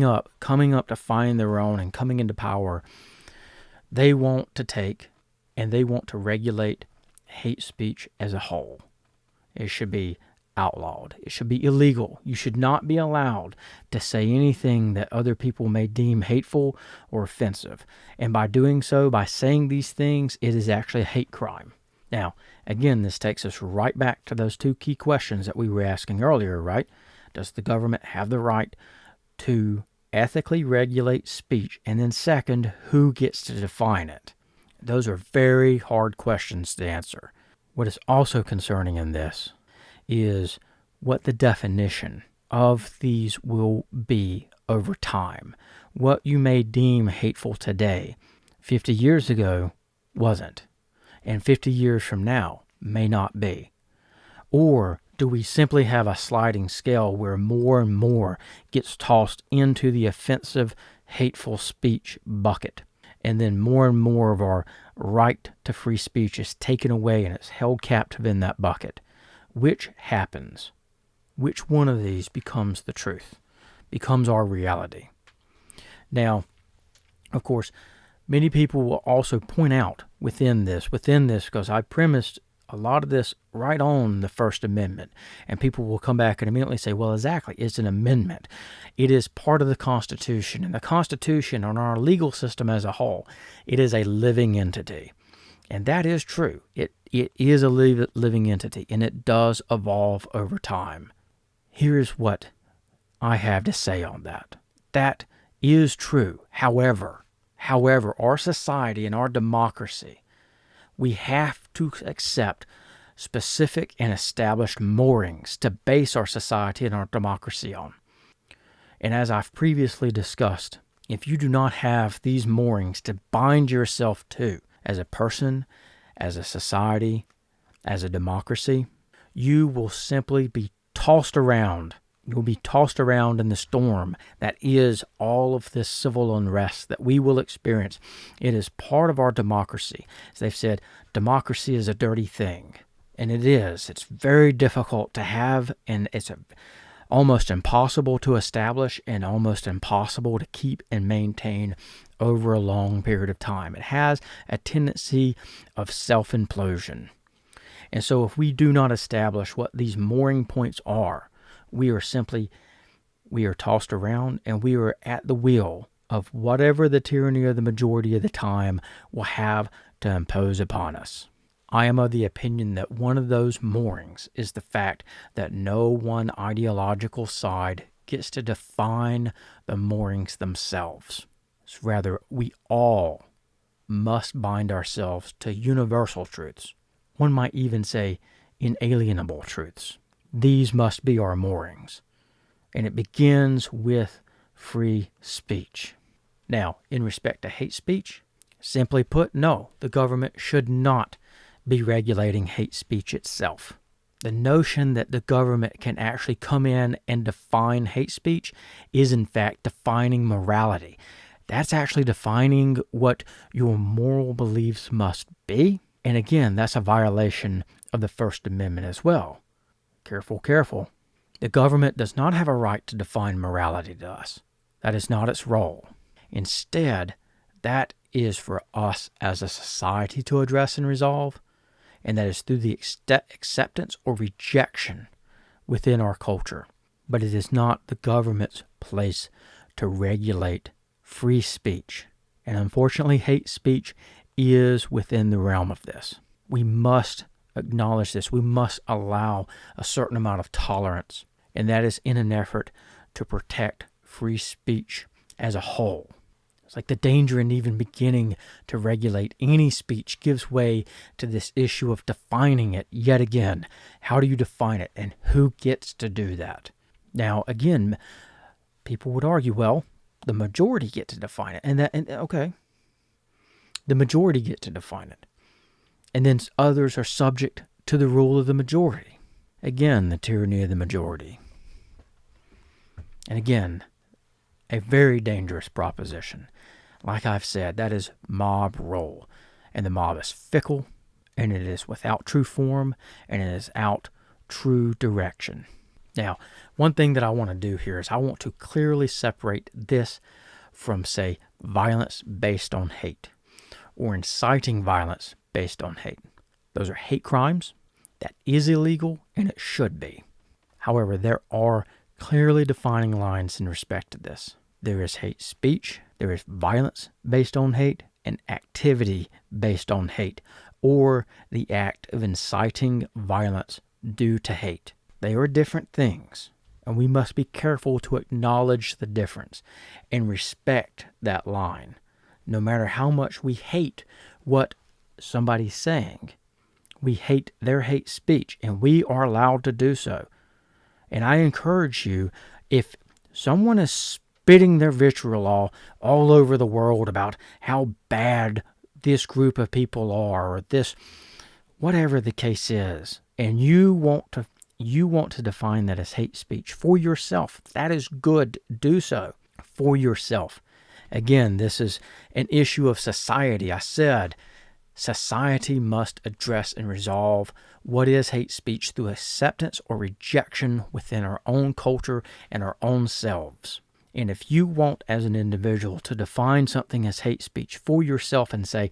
Speaker 1: up to find their own and coming into power, they want to take and they want to regulate hate speech as a whole. It should be outlawed. It should be illegal. You should not be allowed to say anything that other people may deem hateful or offensive. And by doing so, by saying these things, it is actually a hate crime. Now, again, this takes us right back to those two key questions that we were asking earlier, right? Does the government have the right to ethically regulate speech? And then second, who gets to define it? Those are very hard questions to answer. What is also concerning in this is what the definition of these will be over time. What you may deem hateful today, 50 years ago, wasn't. And 50 years from now, may not be. Or do we simply have a sliding scale where more and more gets tossed into the offensive, hateful speech bucket? And then more and more of our right to free speech is taken away and it's held captive in that bucket. Which happens? Which one of these becomes the truth, becomes our reality? Now, of course, many people will also point out within this, because I premised a lot of this right on the First Amendment, and people will come back and immediately say, well, exactly, it's an amendment. It is part of the Constitution, and the Constitution and our legal system as a whole, it is a living entity. And that is true. It is a living entity, and it does evolve over time. Here's what I have to say on that. That is true. However, our society and our democracy, we have to accept specific and established moorings to base our society and our democracy on. And as I've previously discussed, if you do not have these moorings to bind yourself to as a person, as a society, as a democracy, you will simply be tossed around. You'll be tossed around in the storm that is all of this civil unrest that we will experience. It is part of our democracy. As they've said, democracy is a dirty thing. And it is. It's very difficult to have, and it's almost impossible to establish and almost impossible to keep and maintain over a long period of time. It has a tendency of self-implosion. And so if we do not establish what these mooring points are, we are tossed around and we are at the will of whatever the tyranny of the majority of the time will have to impose upon us. I am of the opinion that one of those moorings is the fact that no one ideological side gets to define the moorings themselves. Rather, we all must bind ourselves to universal truths. One might even say inalienable truths. These must be our moorings. And it begins with free speech. Now, in respect to hate speech, simply put, no, the government should not be regulating hate speech itself. The notion that the government can actually come in and define hate speech is in fact defining morality. That's actually defining what your moral beliefs must be. And again, that's a violation of the First Amendment as well. Careful, careful. The government does not have a right to define morality to us. That is not its role. Instead, that is for us as a society to address and resolve, and that is through the acceptance or rejection within our culture. But it is not the government's place to regulate free speech. And unfortunately, hate speech is within the realm of this. We must acknowledge this. We must allow a certain amount of tolerance, and that is in an effort to protect free speech as a whole. It's like the danger in even beginning to regulate any speech gives way to this issue of defining it yet again. How do you define it, and who gets to do that? Now, again, people would argue, well, the majority get to define it, okay, the majority get to define it, and then others are subject to the rule of the majority. Again, the tyranny of the majority. And again, a very dangerous proposition. Like I've said, that is mob rule. And the mob is fickle, and it is without true form, and it is out true direction. Now, one thing that I want to do here is I want to clearly separate this from, say, violence based on hate, or inciting violence based on hate. Those are hate crimes. That is illegal, and it should be. However, there are clearly defining lines in respect to this. There is hate speech, there is violence based on hate, and activity based on hate, or the act of inciting violence due to hate. They are different things, and we must be careful to acknowledge the difference and respect that line. No matter how much we hate what somebody's saying, we hate their hate speech, and we are allowed to do so. And I encourage you, if someone is spitting their vitriol all over the world about how bad this group of people are, or this, whatever the case is, and you want to define that as hate speech for yourself, that is good. Do so for yourself. Again, this is an issue of society. I said society must address and resolve what is hate speech through acceptance or rejection within our own culture and our own selves. And if you want, as an individual, to define something as hate speech for yourself and say,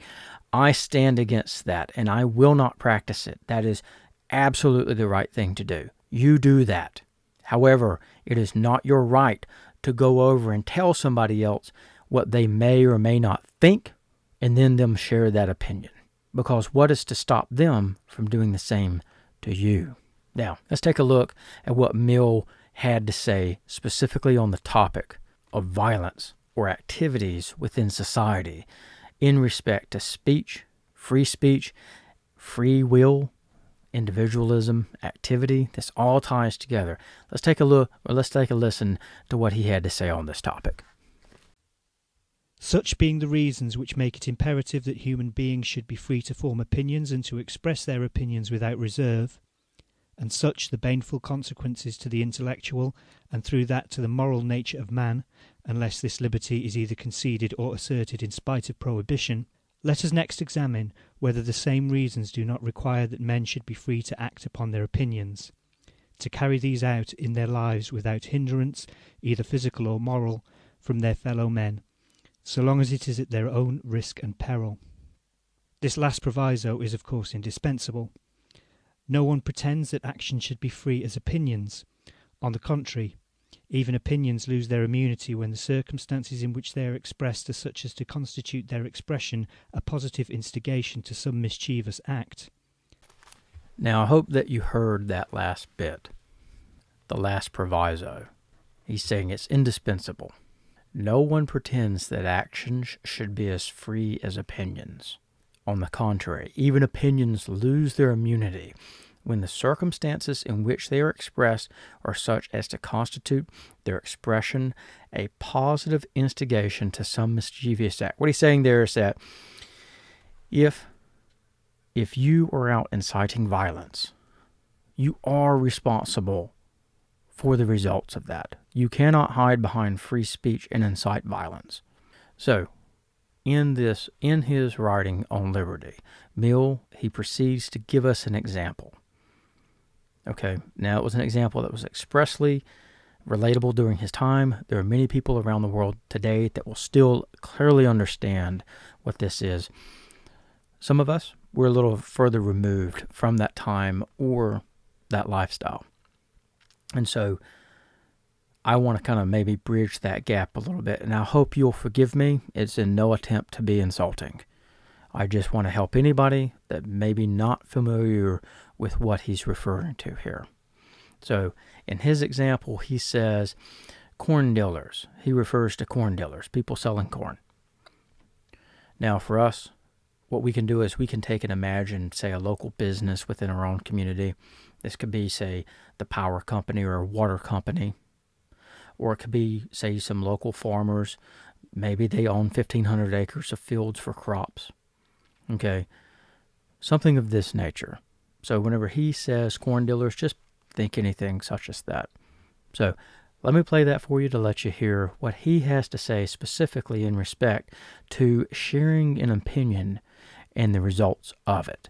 Speaker 1: I stand against that and I will not practice it, that is absolutely the right thing to do. You do that. However, it is not your right to go over and tell somebody else what they may or may not think, and then them share that opinion. Because what is to stop them from doing the same to you? Now, let's take a look at what Mill had to say specifically on the topic of violence or activities within society in respect to speech, free will, individualism, activity. This all ties together. Let's take a look, or let's take a listen to what he had to say on this topic.
Speaker 3: Such being the reasons which make it imperative that human beings should be free to form opinions and to express their opinions without reserve, and such the baneful consequences to the intellectual, and through that to the moral nature of man, unless this liberty is either conceded or asserted in spite of prohibition, let us next examine whether the same reasons do not require that men should be free to act upon their opinions, to carry these out in their lives without hindrance, either physical or moral, from their fellow men, so long as it is at their own risk and peril. This last proviso is of course indispensable. No one pretends that actions should be free as opinions. On the contrary, even opinions lose their immunity when the circumstances in which they are expressed are such as to constitute their expression a positive instigation to some mischievous act.
Speaker 1: Now, I hope that you heard that last bit, the last proviso. He's saying it's indispensable. No one pretends that actions should be as free as opinions. On the contrary, even opinions lose their immunity when the circumstances in which they are expressed are such as to constitute their expression a positive instigation to some mischievous act. What he's saying there is that if you are out inciting violence, you are responsible for the results of that. You cannot hide behind free speech and incite violence. So, in his writing on liberty, Mill, he proceeds to give us an example. Okay, now it was an example that was expressly relatable during his time. There are many people around the world today that will still clearly understand what this is. Some of us, we're a little further removed from that time or that lifestyle. And so I want to kind of maybe bridge that gap a little bit. And I hope you'll forgive me. It's in no attempt to be insulting. I just want to help anybody that may be not familiar with what he's referring to here. So in his example, he says corn dealers. He refers to corn dealers, people selling corn. Now for us, what we can do is we can take and imagine, say, a local business within our own community. This could be, say, the power company or a water company. Or it could be, say, some local farmers. Maybe they own 1,500 acres of fields for crops. Okay, something of this nature. So whenever he says corn dealers, just think anything such as that. So let me play that for you to let you hear what he has to say specifically in respect to sharing an opinion and the results of it.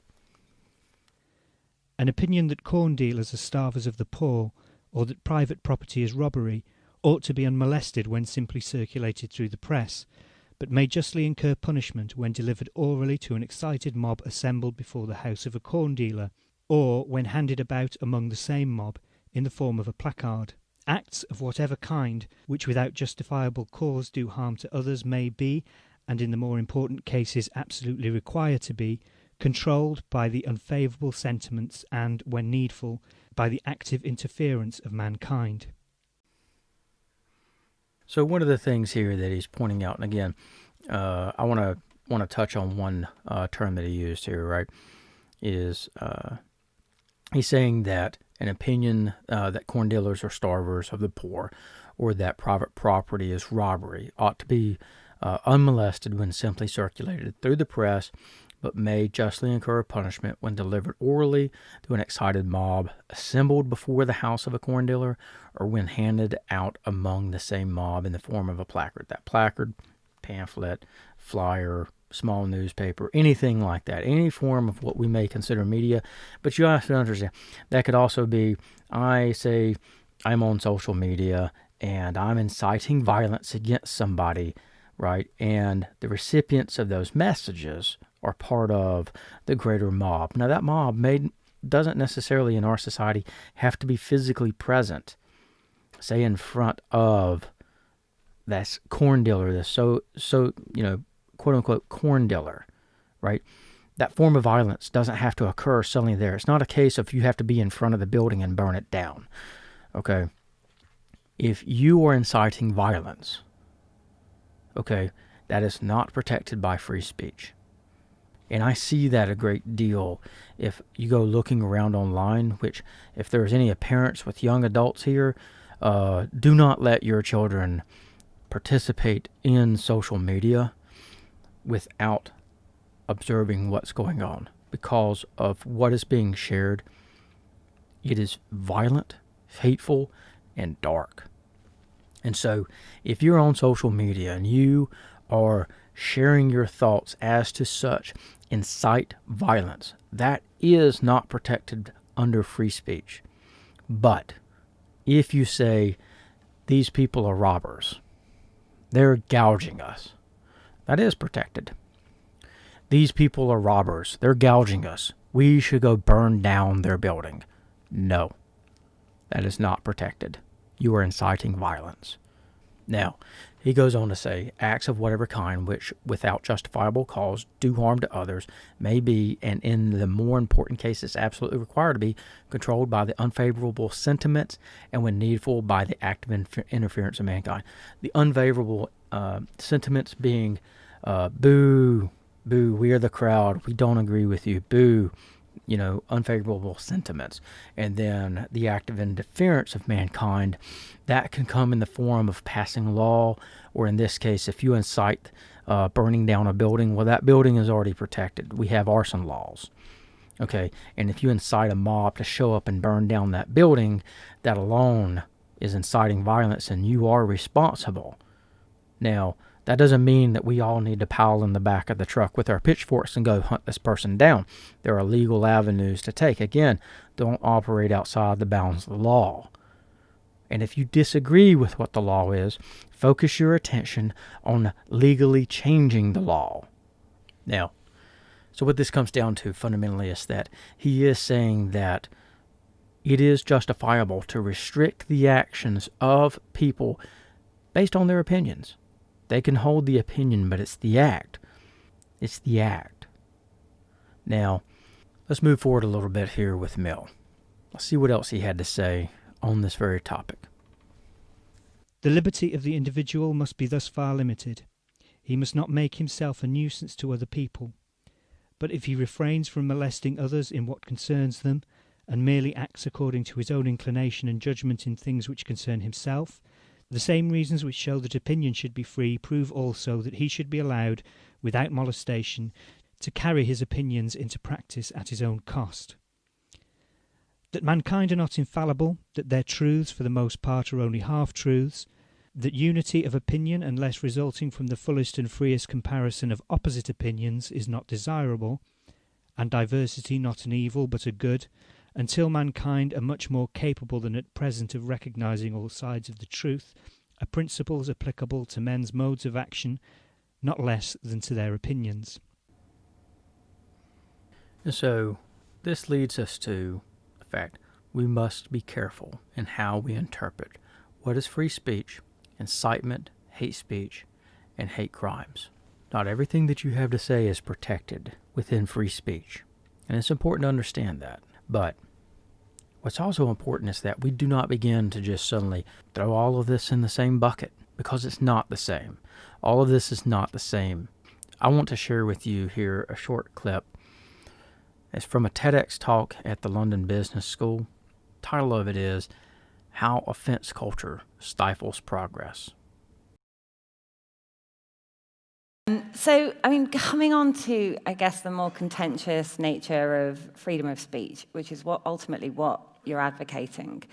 Speaker 3: An opinion that corn dealers are starvers of the poor, or that private property is robbery, ought to be unmolested when simply circulated through the press, but may justly incur punishment when delivered orally to an excited mob assembled before the house of a corn dealer, or when handed about among the same mob in the form of a placard. Acts of whatever kind, which without justifiable cause do harm to others, may be, and in the more important cases absolutely require to be, controlled by the unfavourable sentiments and, when needful, by the active interference of mankind.
Speaker 1: So one of the things here that he's pointing out, and again, I want to touch on one term that he used here, right? Is he's saying that an opinion that corn dealers are starvers of the poor, or that private property is robbery, ought to be unmolested when simply circulated through the press, but may justly incur punishment when delivered orally to an excited mob assembled before the house of a corn dealer, or when handed out among the same mob in the form of a placard. That placard, pamphlet, flyer, small newspaper, anything like that, any form of what we may consider media. But you have to understand, that could also be, I say, I'm on social media and I'm inciting violence against somebody, right? And the recipients of those messages are part of the greater mob. Now, that mob doesn't necessarily in our society have to be physically present, say in front of that corn dealer, this so quote unquote corn dealer, right? That form of violence doesn't have to occur suddenly there. It's not a case of you have to be in front of the building and burn it down. Okay. If you are inciting violence, okay, that is not protected by free speech. And I see that a great deal if you go looking around online, which if there's any parents with young adults here, do not let your children participate in social media without observing what's going on, because of what is being shared. It is violent, hateful, and dark. And so if you're on social media and you are sharing your thoughts as to such incite violence, that is not protected under free speech. But if you say, these people are robbers, they're gouging us, that is protected. These people are robbers, they're gouging us, we should go burn down their building. No, that is not protected. You are inciting violence. Now, he goes on to say, acts of whatever kind which, without justifiable cause, do harm to others, may be, and in the more important cases absolutely required to be, controlled by the unfavorable sentiments, and when needful, by the active interference of mankind. The unfavorable sentiments being, boo, boo, we are the crowd, we don't agree with you, boo, unfavorable sentiments. And then the act of interference of mankind, that can come in the form of passing law, or in this case, if you incite burning down a building, well, that building is already protected. We have arson laws. Okay, and if you incite a mob to show up and burn down that building, that alone is inciting violence, and you are responsible. Now, that doesn't mean that we all need to pile in the back of the truck with our pitchforks and go hunt this person down. There are legal avenues to take. Again, don't operate outside the bounds of the law. And if you disagree with what the law is, focus your attention on legally changing the law. Now, so what this comes down to fundamentally is that he is saying that it is justifiable to restrict the actions of people based on their opinions. They can hold the opinion, but it's the act. It's the act. Now, let's move forward a little bit here with Mill. Let's see what else he had to say on this very topic.
Speaker 3: The liberty of the individual must be thus far limited. He must not make himself a nuisance to other people. But if he refrains from molesting others in what concerns them, and merely acts according to his own inclination and judgment in things which concern himself, the same reasons which show that opinion should be free prove also that he should be allowed, without molestation, to carry his opinions into practice at his own cost. That mankind are not infallible, that their truths for the most part are only half-truths, that unity of opinion, unless resulting from the fullest and freest comparison of opposite opinions, is not desirable, and diversity not an evil but a good, until mankind are much more capable than at present of recognizing all sides of the truth, are principles applicable to men's modes of action, not less than to their opinions.
Speaker 1: And so, this leads us to the fact we must be careful in how we interpret what is free speech, incitement, hate speech, and hate crimes. Not everything that you have to say is protected within free speech, and it's important to understand that. But what's also important is that we do not begin to just suddenly throw all of this in the same bucket, because it's not the same. All of this is not the same. I want to share with you here a short clip. It's from a TEDx talk at the London Business School. The title of it is How Offense Culture Stifles Progress.
Speaker 4: So, coming on to, I guess, the more contentious nature of freedom of speech, which is ultimately what you're advocating.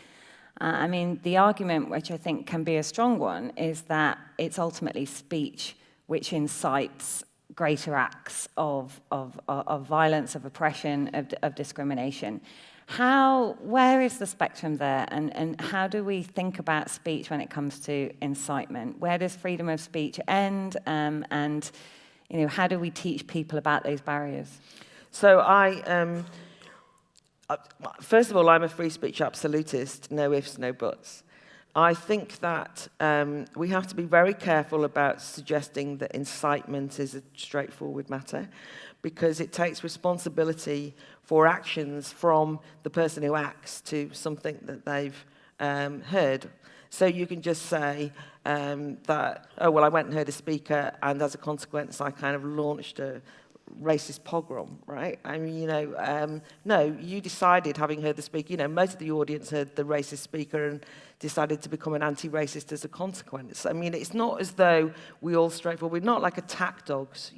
Speaker 4: The argument, which I think can be a strong one, is that it's ultimately speech which incites greater acts of violence, of oppression, of discrimination. Where is the spectrum there, and how do we think about speech when it comes to incitement? Where does freedom of speech end, and how do we teach people about those barriers?
Speaker 5: So first of all, I'm a free speech absolutist, no ifs, no buts. I think that we have to be very careful about suggesting that incitement is a straightforward matter, because it takes responsibility for actions from the person who acts to something that they've heard. So you can just say that, oh, well, I went and heard a speaker, and as a consequence, I kind of launched a racist pogrom, right? No, you decided, having heard the speaker, most of the audience heard the racist speaker and decided to become an anti-racist as a consequence. It's not as though we all straightforward, we're not like attack dogs,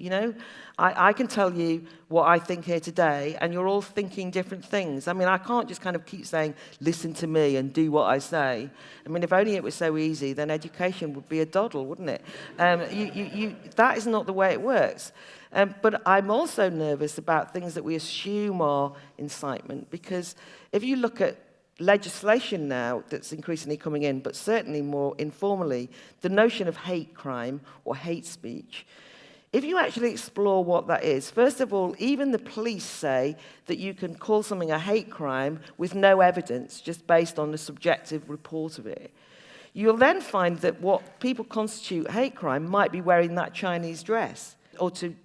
Speaker 5: I can tell you what I think here today, and you're all thinking different things. I can't just kind of keep saying, listen to me and do what I say. If only it was so easy, then education would be a doddle, wouldn't it? That is not the way it works. But I'm also nervous about things that we assume are incitement, because if you look at legislation now that's increasingly coming in, but certainly more informally, the notion of hate crime or hate speech, if you actually explore what that is, first of all, even the police say that you can call something a hate crime with no evidence, just based on the subjective report of it. You'll then find that what people constitute hate crime might be wearing that Chinese dress, or the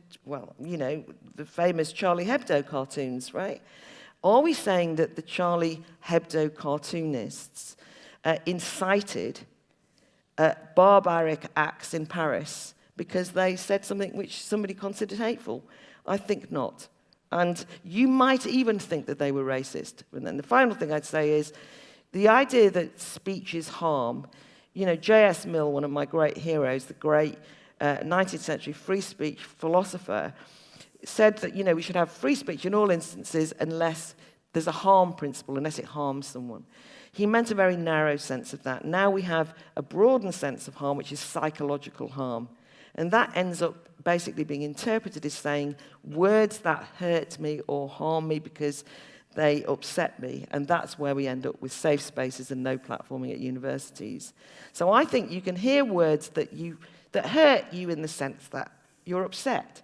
Speaker 5: famous Charlie Hebdo cartoons, right? Are we saying that the Charlie Hebdo cartoonists incited barbaric acts in Paris because they said something which somebody considered hateful? I think not. And you might even think that they were racist. And then the final thing I'd say is the idea that speech is harm. You know, J.S. Mill, one of my great heroes, the great 19th century free speech philosopher, said that, we should have free speech in all instances unless there's a harm principle, unless it harms someone. He meant a very narrow sense of that. Now we have a broadened sense of harm, which is psychological harm. And that ends up basically being interpreted as saying words that hurt me or harm me because they upset me. And that's where we end up with safe spaces and no platforming at universities. So I think you can hear words that hurt you in the sense that you're upset.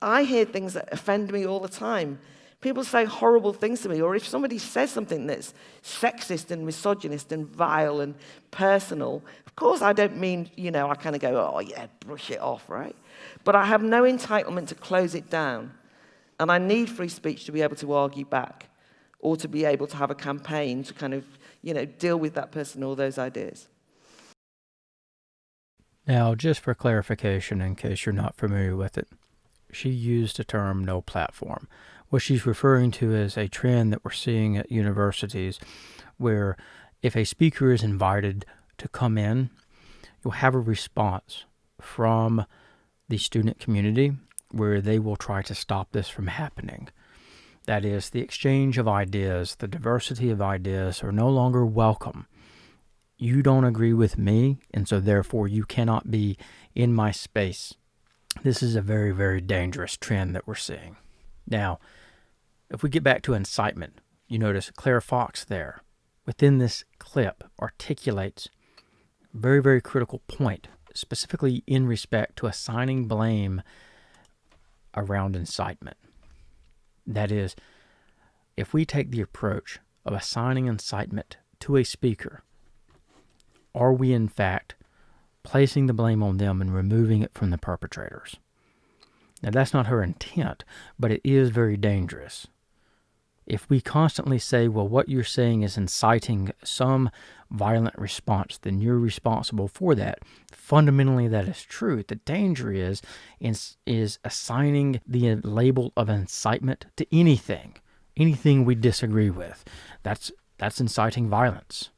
Speaker 5: I hear things that offend me all the time. People say horrible things to me, or if somebody says something that's sexist and misogynist and vile and personal, of course I don't mean, I kind of go, oh yeah, brush it off, right? But I have no entitlement to close it down. And I need free speech to be able to argue back, or to be able to have a campaign to kind of, deal with that person or those ideas.
Speaker 1: Now, just for clarification, in case you're not familiar with it, she used the term no platform. What she's referring to is a trend that we're seeing at universities where if a speaker is invited to come in, you'll have a response from the student community where they will try to stop this from happening. That is, the exchange of ideas, the diversity of ideas are no longer welcome. You don't agree with me, and so therefore you cannot be in my space. This is a very, very dangerous trend that we're seeing. Now, if we get back to incitement, you notice Claire Fox there, within this clip, articulates a very, very critical point, specifically in respect to assigning blame around incitement. That is, if we take the approach of assigning incitement to a speaker, are we in fact placing the blame on them and removing it from the perpetrators? Now, that's not her intent, but it is very dangerous. If we constantly say, well, what you're saying is inciting some violent response, then you're responsible for that. Fundamentally, that is true. The danger is assigning the label of incitement to anything we disagree with. That's inciting violence.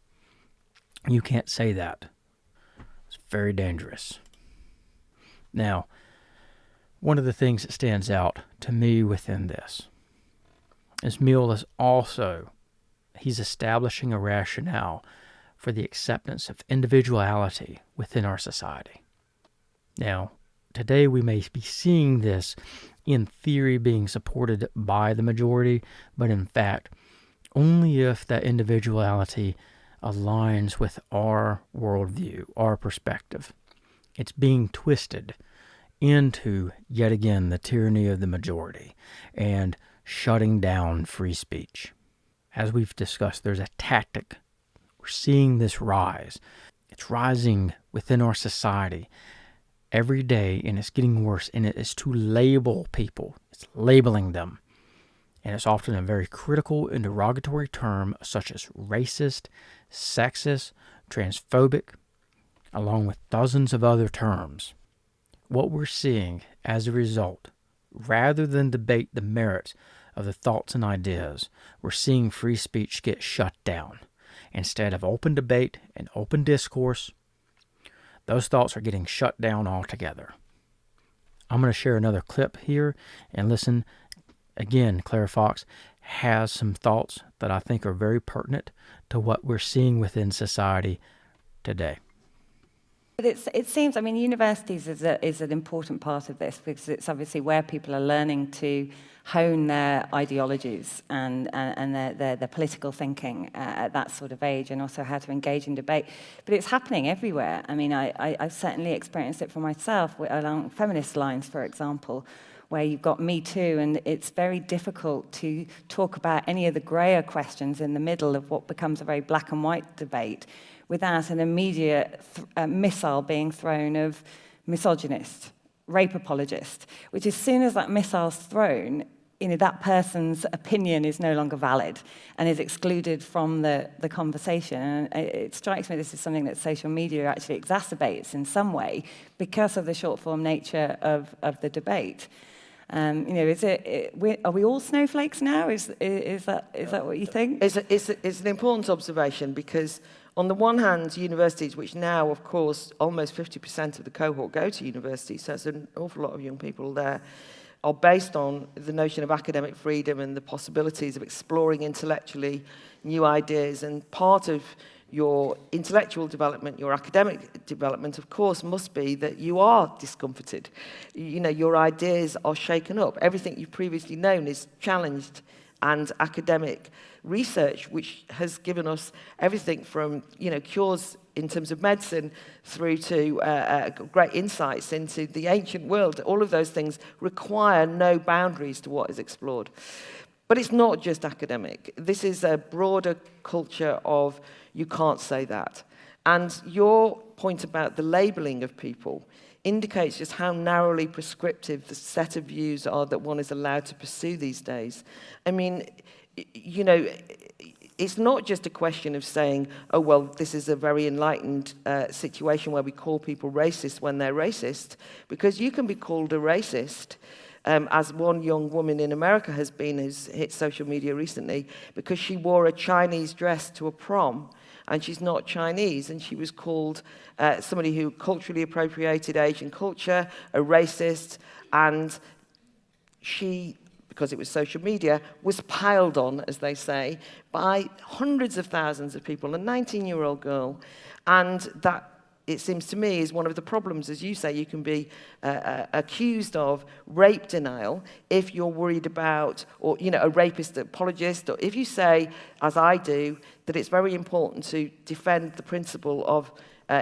Speaker 1: You can't say that. It's very dangerous. Now, one of the things that stands out to me within this is Mill is he's establishing a rationale for the acceptance of individuality within our society. Now, today we may be seeing this in theory being supported by the majority, but in fact, only if that individuality aligns with our worldview, our perspective. It's being twisted into, yet again, the tyranny of the majority and shutting down free speech. As we've discussed, there's a tactic. We're seeing this rise. It's rising within our society every day, and it's getting worse, and it is to label people. It's labeling them. And it's often a very critical and derogatory term such as racist, sexist, transphobic, along with dozens of other terms. What we're seeing as a result, rather than debate the merits of the thoughts and ideas, we're seeing free speech get shut down. Instead of open debate and open discourse, those thoughts are getting shut down altogether. I'm going to share another clip here and listen. Again, Claire Fox has some thoughts that I think are very pertinent to what we're seeing within society today.
Speaker 4: But it seems, universities is an important part of this because it's obviously where people are learning to hone their ideologies and their political thinking at that sort of age, and also how to engage in debate. But it's happening everywhere. I've certainly experienced it for myself along feminist lines, for example, where you've got Me Too, and it's very difficult to talk about any of the grayer questions in the middle of what becomes a very black and white debate without an immediate missile being thrown of misogynist, rape apologist, which as soon as that missile's thrown, that person's opinion is no longer valid and is excluded from the conversation. And it strikes me this is something that social media actually exacerbates in some way because of the short-form nature of the debate. Are we all snowflakes now? Is that what you think?
Speaker 5: It's an important observation, because on the one hand, universities, which now, of course, almost 50% of the cohort go to universities, so it's an awful lot of young people there, are based on the notion of academic freedom and the possibilities of exploring intellectually new ideas. And part of your intellectual development, your academic development, of course, must be that you are discomforted. Your ideas are shaken up. Everything you've previously known is challenged. And academic research, which has given us everything from cures in terms of medicine through to great insights into the ancient world, all of those things require no boundaries to what is explored. But it's not just academic. This is a broader culture of you can't say that. And your point about the labeling of people indicates just how narrowly prescriptive the set of views are that one is allowed to pursue these days. I mean, it's not just a question of saying, oh, well, this is a very enlightened situation where we call people racist when they're racist, because you can be called a racist, as one young woman in America has been, who's hit social media recently, because she wore a Chinese dress to a prom, and she's not Chinese, and she was called somebody who culturally appropriated Asian culture, a racist, and she, because it was social media, was piled on, as they say, by hundreds of thousands of people, a 19-year-old girl. And that, it seems to me, is one of the problems. As you say, you can be accused of rape denial if you're worried about, or a rapist apologist, or if you say, as I do, that it's very important to defend the principle of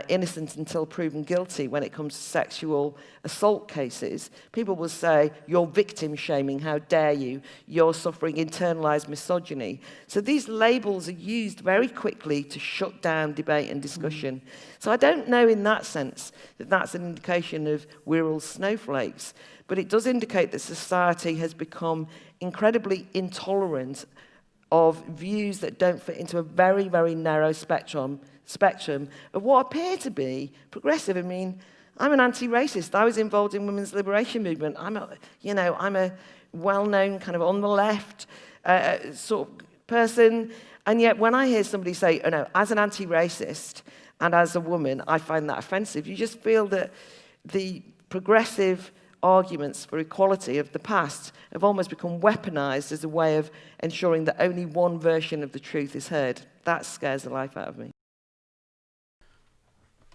Speaker 5: innocent until proven guilty when it comes to sexual assault cases. People will say, you're victim shaming, how dare you? You're suffering internalized misogyny. So these labels are used very quickly to shut down debate and discussion. So I don't know in that sense that that's an indication of we're all snowflakes, but it does indicate that society has become incredibly intolerant of views that don't fit into a very, very narrow spectrum of what appear to be progressive. I mean, I'm an anti-racist. I was involved in women's liberation movement. I'm a well-known kind of on the left sort of person. And yet when I hear somebody say, oh no, as an anti-racist and as a woman, I find that offensive, you just feel that the progressive arguments for equality of the past have almost become weaponized as a way of ensuring that only one version of the truth is heard. That scares the life out of me.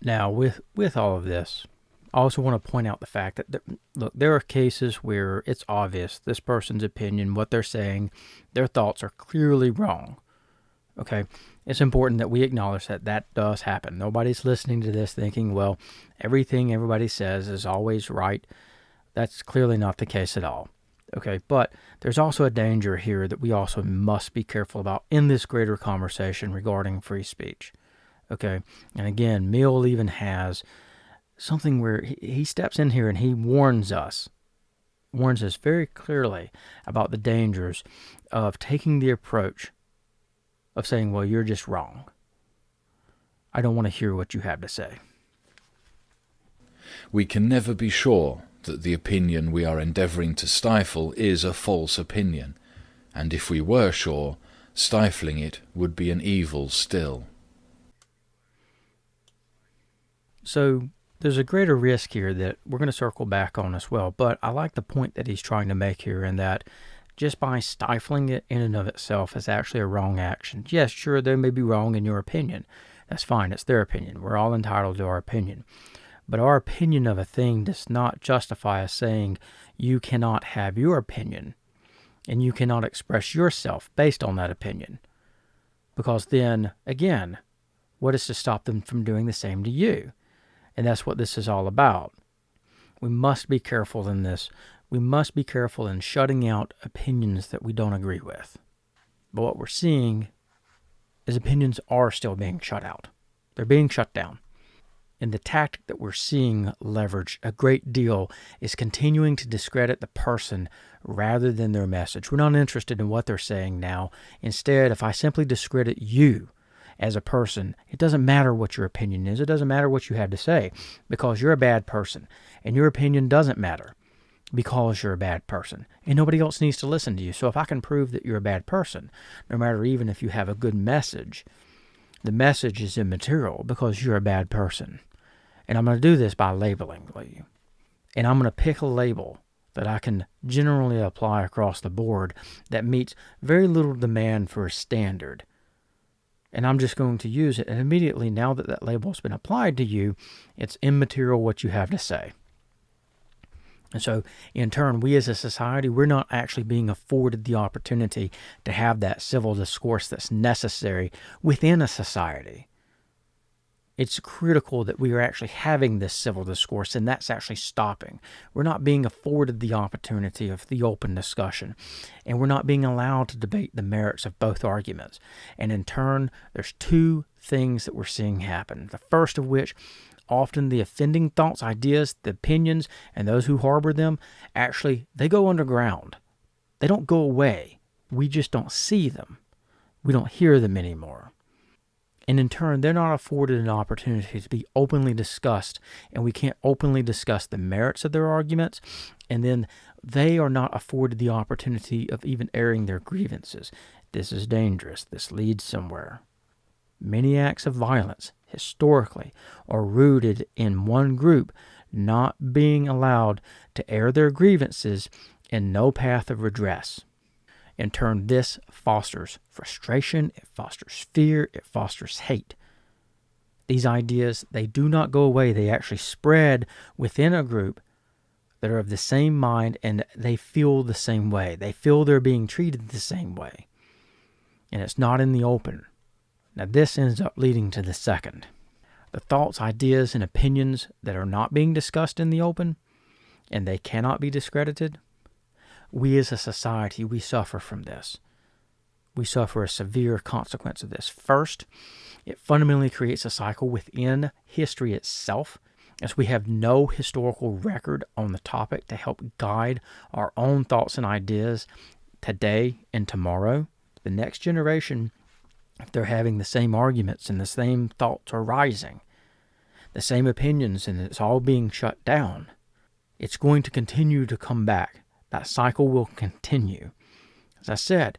Speaker 1: Now, with all of this, I also want to point out the fact that, look, there are cases where it's obvious this person's opinion, what they're saying, their thoughts are clearly wrong. Okay? It's important that we acknowledge that that does happen. Nobody's listening to this thinking, well, everything everybody says is always right. That's clearly not the case at all. Okay? But there's also a danger here that we also must be careful about in this greater conversation regarding free speech. Okay, and again, Mill even has something where he steps in here and he warns us very clearly about the dangers of taking the approach of saying, well, you're just wrong. I don't want to hear what you have to say.
Speaker 2: We can never be sure that the opinion we are endeavouring to stifle is a false opinion, and if we were sure, stifling it would be an evil still.
Speaker 1: So there's a greater risk here that we're going to circle back on as well, but I like the point that he's trying to make here in that just by stifling it in and of itself is actually a wrong action. Yes, sure, they may be wrong in your opinion. That's fine. It's their opinion. We're all entitled to our opinion. But our opinion of a thing does not justify us saying you cannot have your opinion and you cannot express yourself based on that opinion. Because then, again, what is to stop them from doing the same to you? And that's what this is all about. We must be careful in this. We must be careful in shutting out opinions that we don't agree with. But what we're seeing is opinions are still being shut out. They're being shut down. And the tactic that we're seeing leverage a great deal is continuing to discredit the person rather than their message. We're not interested in what they're saying now. Instead, if I simply discredit you as a person, it doesn't matter what your opinion is. It doesn't matter what you have to say because you're a bad person and your opinion doesn't matter. because you're a bad person. And nobody else needs to listen to you. So if I can prove that you're a bad person, no matter even if you have a good message, the message is immaterial because you're a bad person. And I'm going to do this by labeling you. And I'm going to pick a label that I can generally apply across the board that meets very little demand for a standard. And I'm just going to use it. And immediately, now that that label has been applied to you, it's immaterial what you have to say. And so, in turn, we as a society, we're not actually being afforded the opportunity to have that civil discourse that's necessary within a society. It's critical that we are actually having this civil discourse, and that's actually stopping. We're not being afforded the opportunity of the open discussion, and we're not being allowed to debate the merits of both arguments. And in turn, there's two things that we're seeing happen. The first of which, often the offending thoughts, ideas, the opinions, and those who harbor them, actually, they go underground. They don't go away. We just don't see them. We don't hear them anymore. And in turn, they're not afforded an opportunity to be openly discussed, and we can't openly discuss the merits of their arguments, and then they are not afforded the opportunity of even airing their grievances. This is dangerous. This leads somewhere. Many acts of violence, historically, are rooted in one group not being allowed to air their grievances and no path of redress. In turn, this fosters frustration, it fosters fear, it fosters hate. These ideas, they do not go away. They actually spread within a group that are of the same mind, and they feel the same way. They feel they're being treated the same way. And it's not in the open. Now, this ends up leading to the second. The thoughts, ideas, and opinions that are not being discussed in the open, and they cannot be discredited. We as a society, we suffer from this. We suffer a severe consequence of this. First, it fundamentally creates a cycle within history itself, as we have no historical record on the topic to help guide our own thoughts and ideas today and tomorrow. The next generation, if they're having the same arguments and the same thoughts are rising, the same opinions, and it's all being shut down, it's going to continue to come back. That cycle will continue. As I said,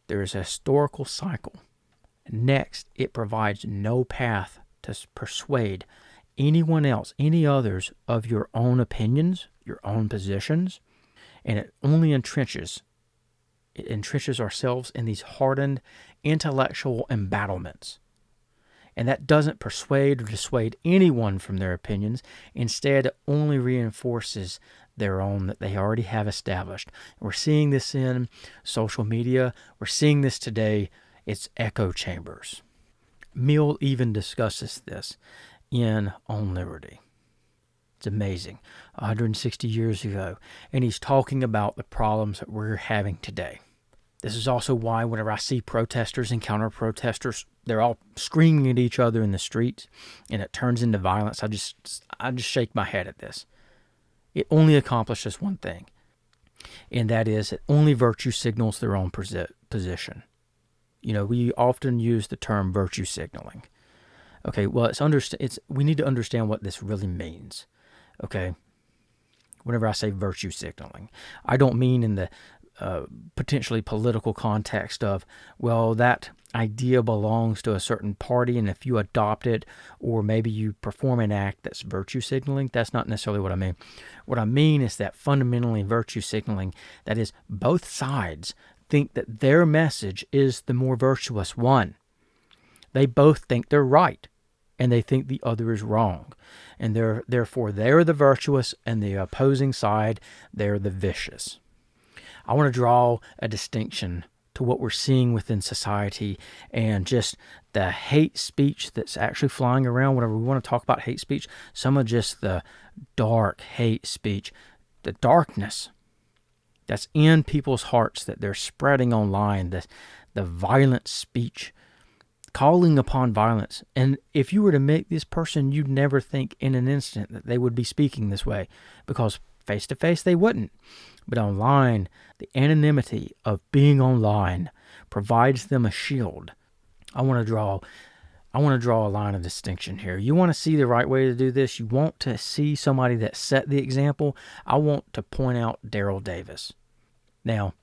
Speaker 1: there is a historical cycle. Next, it provides no path to persuade anyone else, any others, of your own opinions, your own positions, and it only entrenches. It entrenches ourselves in these hardened intellectual embattlements. And that doesn't persuade or dissuade anyone from their opinions. Instead, it only reinforces their own that they already have established. We're seeing this in social media. We're seeing this today. It's echo chambers. Mill even discusses this in On Liberty. It's amazing. 160 years ago. And he's talking about the problems that we're having today. This is also why whenever I see protesters and counter-protesters, they're all screaming at each other in the streets, and it turns into violence. I just shake my head at this. It only accomplishes one thing, and that is it only virtue signals their own position. You know, we often use the term virtue signaling. Okay, well, we need to understand what this really means. Okay, whenever I say virtue signaling, I don't mean in the potentially political context of, well, that idea belongs to a certain party, and if you adopt it, or maybe you perform an act that's virtue signaling, that's not necessarily what I mean. What I mean is that fundamentally virtue signaling, that is, both sides think that their message is the more virtuous one. They both think they're right, and they think the other is wrong. And therefore, they're the virtuous, and the opposing side, they're the vicious. I want to draw a distinction to what we're seeing within society and just the hate speech that's actually flying around. Whenever we want to talk about hate speech, some of just the dark hate speech, the darkness that's in people's hearts that they're spreading online, the violent speech, calling upon violence. And if you were to meet this person, you'd never think in an instant that they would be speaking this way, because face-to-face they wouldn't. But online, the anonymity of being online provides them a shield. I want to draw I want to draw a line of distinction here. You want to see the right way to do this? You want to see somebody that set the example? I want to point out Daryl Davis. Now,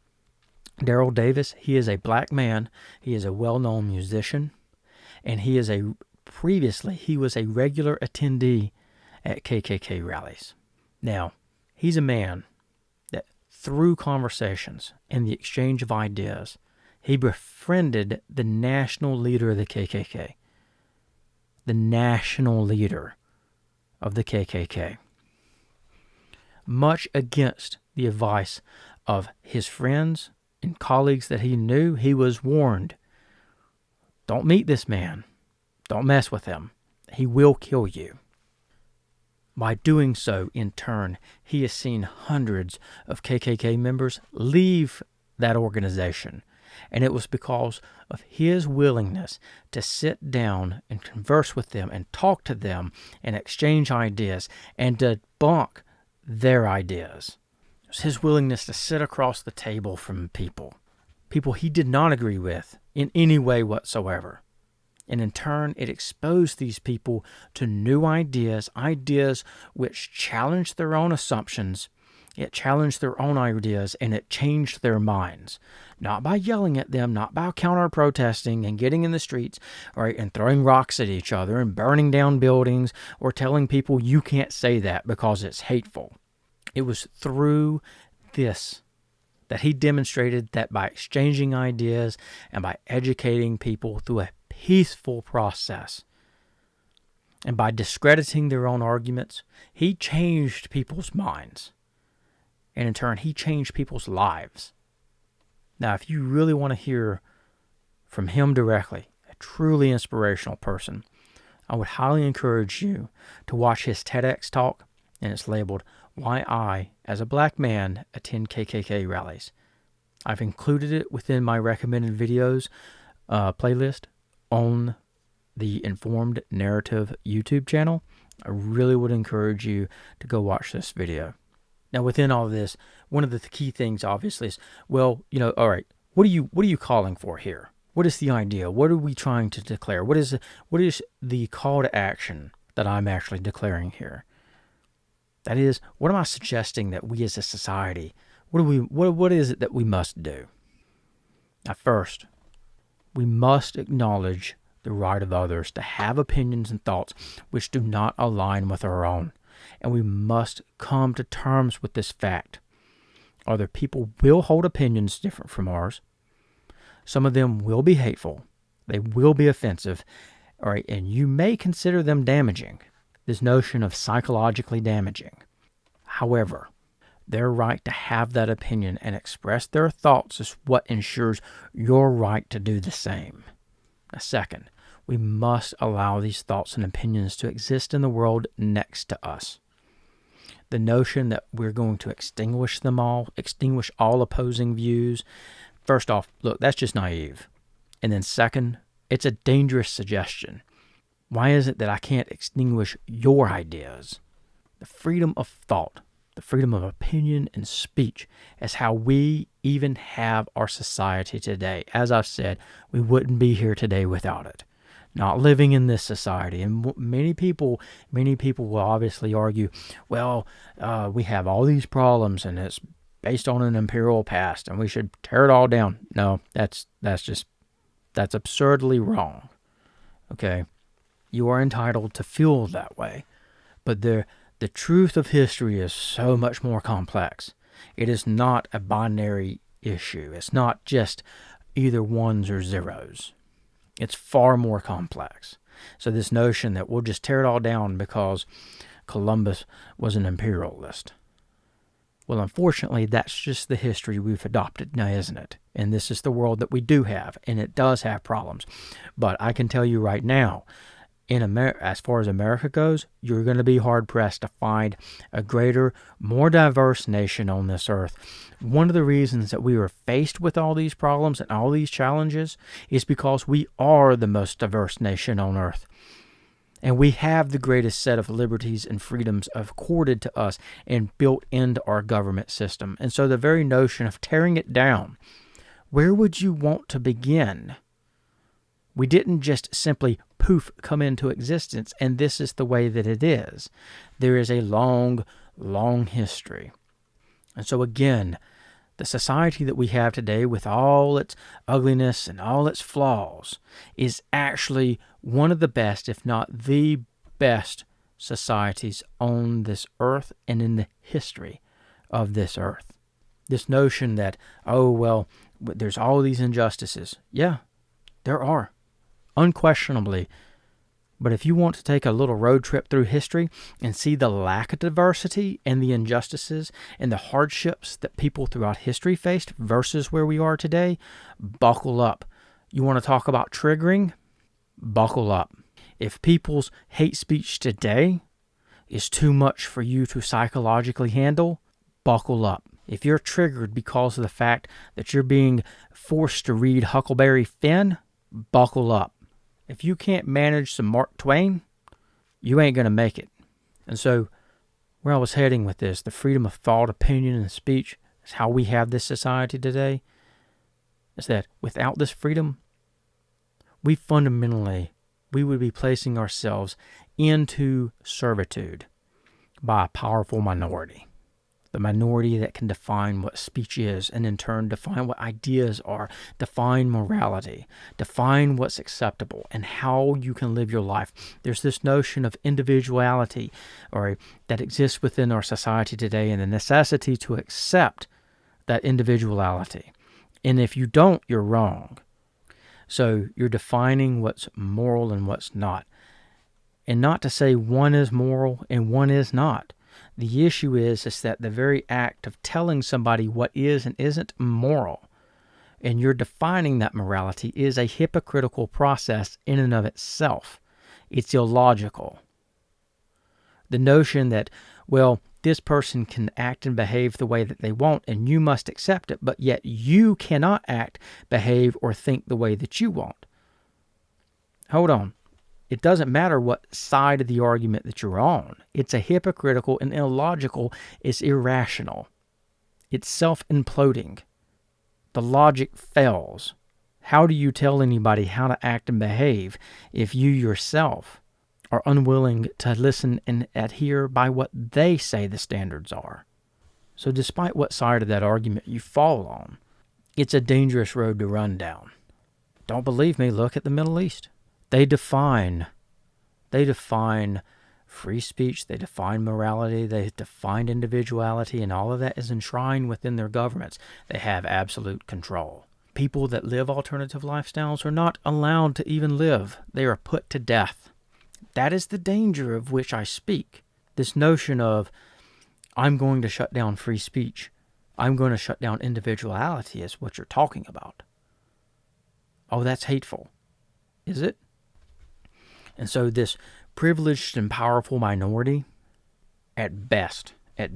Speaker 1: Daryl Davis, he is a black man. He is a well-known musician, and he was a regular attendee at KKK rallies. Now, he's a man that through conversations and the exchange of ideas, he befriended the national leader of the KKK. The national leader of the KKK. Much against the advice of his friends and colleagues that he knew, he was warned, don't meet this man. Don't mess with him. He will kill you. By doing so, in turn, he has seen hundreds of KKK members leave that organization. And it was because of his willingness to sit down and converse with them and talk to them and exchange ideas and debunk their ideas. It was his willingness to sit across the table from people he did not agree with in any way whatsoever. And in turn, it exposed these people to new ideas which challenged their own assumptions. It challenged their own ideas, and it changed their minds. Not by yelling at them, not by counter-protesting and getting in the streets, right, and throwing rocks at each other and burning down buildings or telling people you can't say that because it's hateful. It was through this that he demonstrated that by exchanging ideas and by educating people through a peaceful process and by discrediting their own arguments, he changed people's minds. And in turn, he changed people's lives. Now, if you really want to hear from him directly, a truly inspirational person, I would highly encourage you to watch his TEDx talk, and it's labeled, Why I, as a Black Man, Attend KKK Rallies. I've included it within my recommended videos playlist on the Informed Narrative YouTube channel. I really would encourage you to go watch this video. Now, within all of this, one of the key things, obviously, is, well, all right, what are you calling for here? What is the idea? What are we trying to declare? What is the call to action that I'm actually declaring here? That is, what am I suggesting that we as a society, what is it that we must do? Now, first, we must acknowledge the right of others to have opinions and thoughts which do not align with our own. And we must come to terms with this fact. Other people will hold opinions different from ours. Some of them will be hateful. They will be offensive. All right, and you may consider them damaging. This notion of psychologically damaging. However, their right to have that opinion and express their thoughts is what ensures your right to do the same. Now, second, we must allow these thoughts and opinions to exist in the world next to us. The notion that we're going to extinguish all opposing views, first off, look, that's just naive. And then second, it's a dangerous suggestion. Why is it that I can't extinguish your ideas? The freedom of thought, the freedom of opinion and speech is how we even have our society today. As I've said, we wouldn't be here today without it. Not living in this society. And many people will obviously argue, well, we have all these problems and it's based on an imperial past and we should tear it all down. No, that's absurdly wrong. Okay? You are entitled to feel that way. But the truth of history is so much more complex. It is not a binary issue. It's not just either ones or zeros. It's far more complex. So this notion that we'll just tear it all down because Columbus was an imperialist. Well, unfortunately, that's just the history we've adopted now, isn't it? And this is the world that we do have, and it does have problems. But I can tell you right now, as far as America goes, you're going to be hard-pressed to find a greater, more diverse nation on this earth. One of the reasons that we are faced with all these problems and all these challenges is because we are the most diverse nation on earth. And we have the greatest set of liberties and freedoms accorded to us and built into our government system. And so the very notion of tearing it down, where would you want to begin? We didn't just simply poof come into existence, and this is the way that it is. There is a long, long history. And so again, the society that we have today, with all its ugliness and all its flaws, is actually one of the best, if not the best, societies on this earth and in the history of this earth. This notion that, oh, well, there's all these injustices. Yeah, there are, unquestionably. But if you want to take a little road trip through history and see the lack of diversity and the injustices and the hardships that people throughout history faced versus where we are today, buckle up. You want to talk about triggering? Buckle up. If people's hate speech today is too much for you to psychologically handle, buckle up. If you're triggered because of the fact that you're being forced to read Huckleberry Finn, buckle up. If you can't manage some Mark Twain, you ain't going to make it. And so, where I was heading with this, the freedom of thought, opinion, and speech, is how we have this society today, is that without this freedom, we would be placing ourselves into servitude by a powerful minority. The minority that can define what speech is, and in turn define what ideas are, define morality, define what's acceptable, and how you can live your life. There's this notion of individuality that exists within our society today, and the necessity to accept that individuality. And if you don't, you're wrong. So you're defining what's moral and what's not. And not to say one is moral and one is not. The issue is that the very act of telling somebody what is and isn't moral, and you're defining that morality, is a hypocritical process in and of itself. It's illogical. The notion that, well, this person can act and behave the way that they want, and you must accept it, but yet you cannot act, behave, or think the way that you want. Hold on. It doesn't matter what side of the argument that you're on. It's a hypocritical and illogical. It's irrational. It's self-imploding. The logic fails. How do you tell anybody how to act and behave if you yourself are unwilling to listen and adhere by what they say the standards are? So despite what side of that argument you fall on, it's a dangerous road to run down. Don't believe me? Look at the Middle East. They define free speech, they define morality, they define individuality, and all of that is enshrined within their governments. They have absolute control. People that live alternative lifestyles are not allowed to even live. They are put to death. That is the danger of which I speak. This notion of, I'm going to shut down free speech, I'm going to shut down individuality, is what you're talking about. Oh, that's hateful. Is it? And so this privileged and powerful minority, at best, it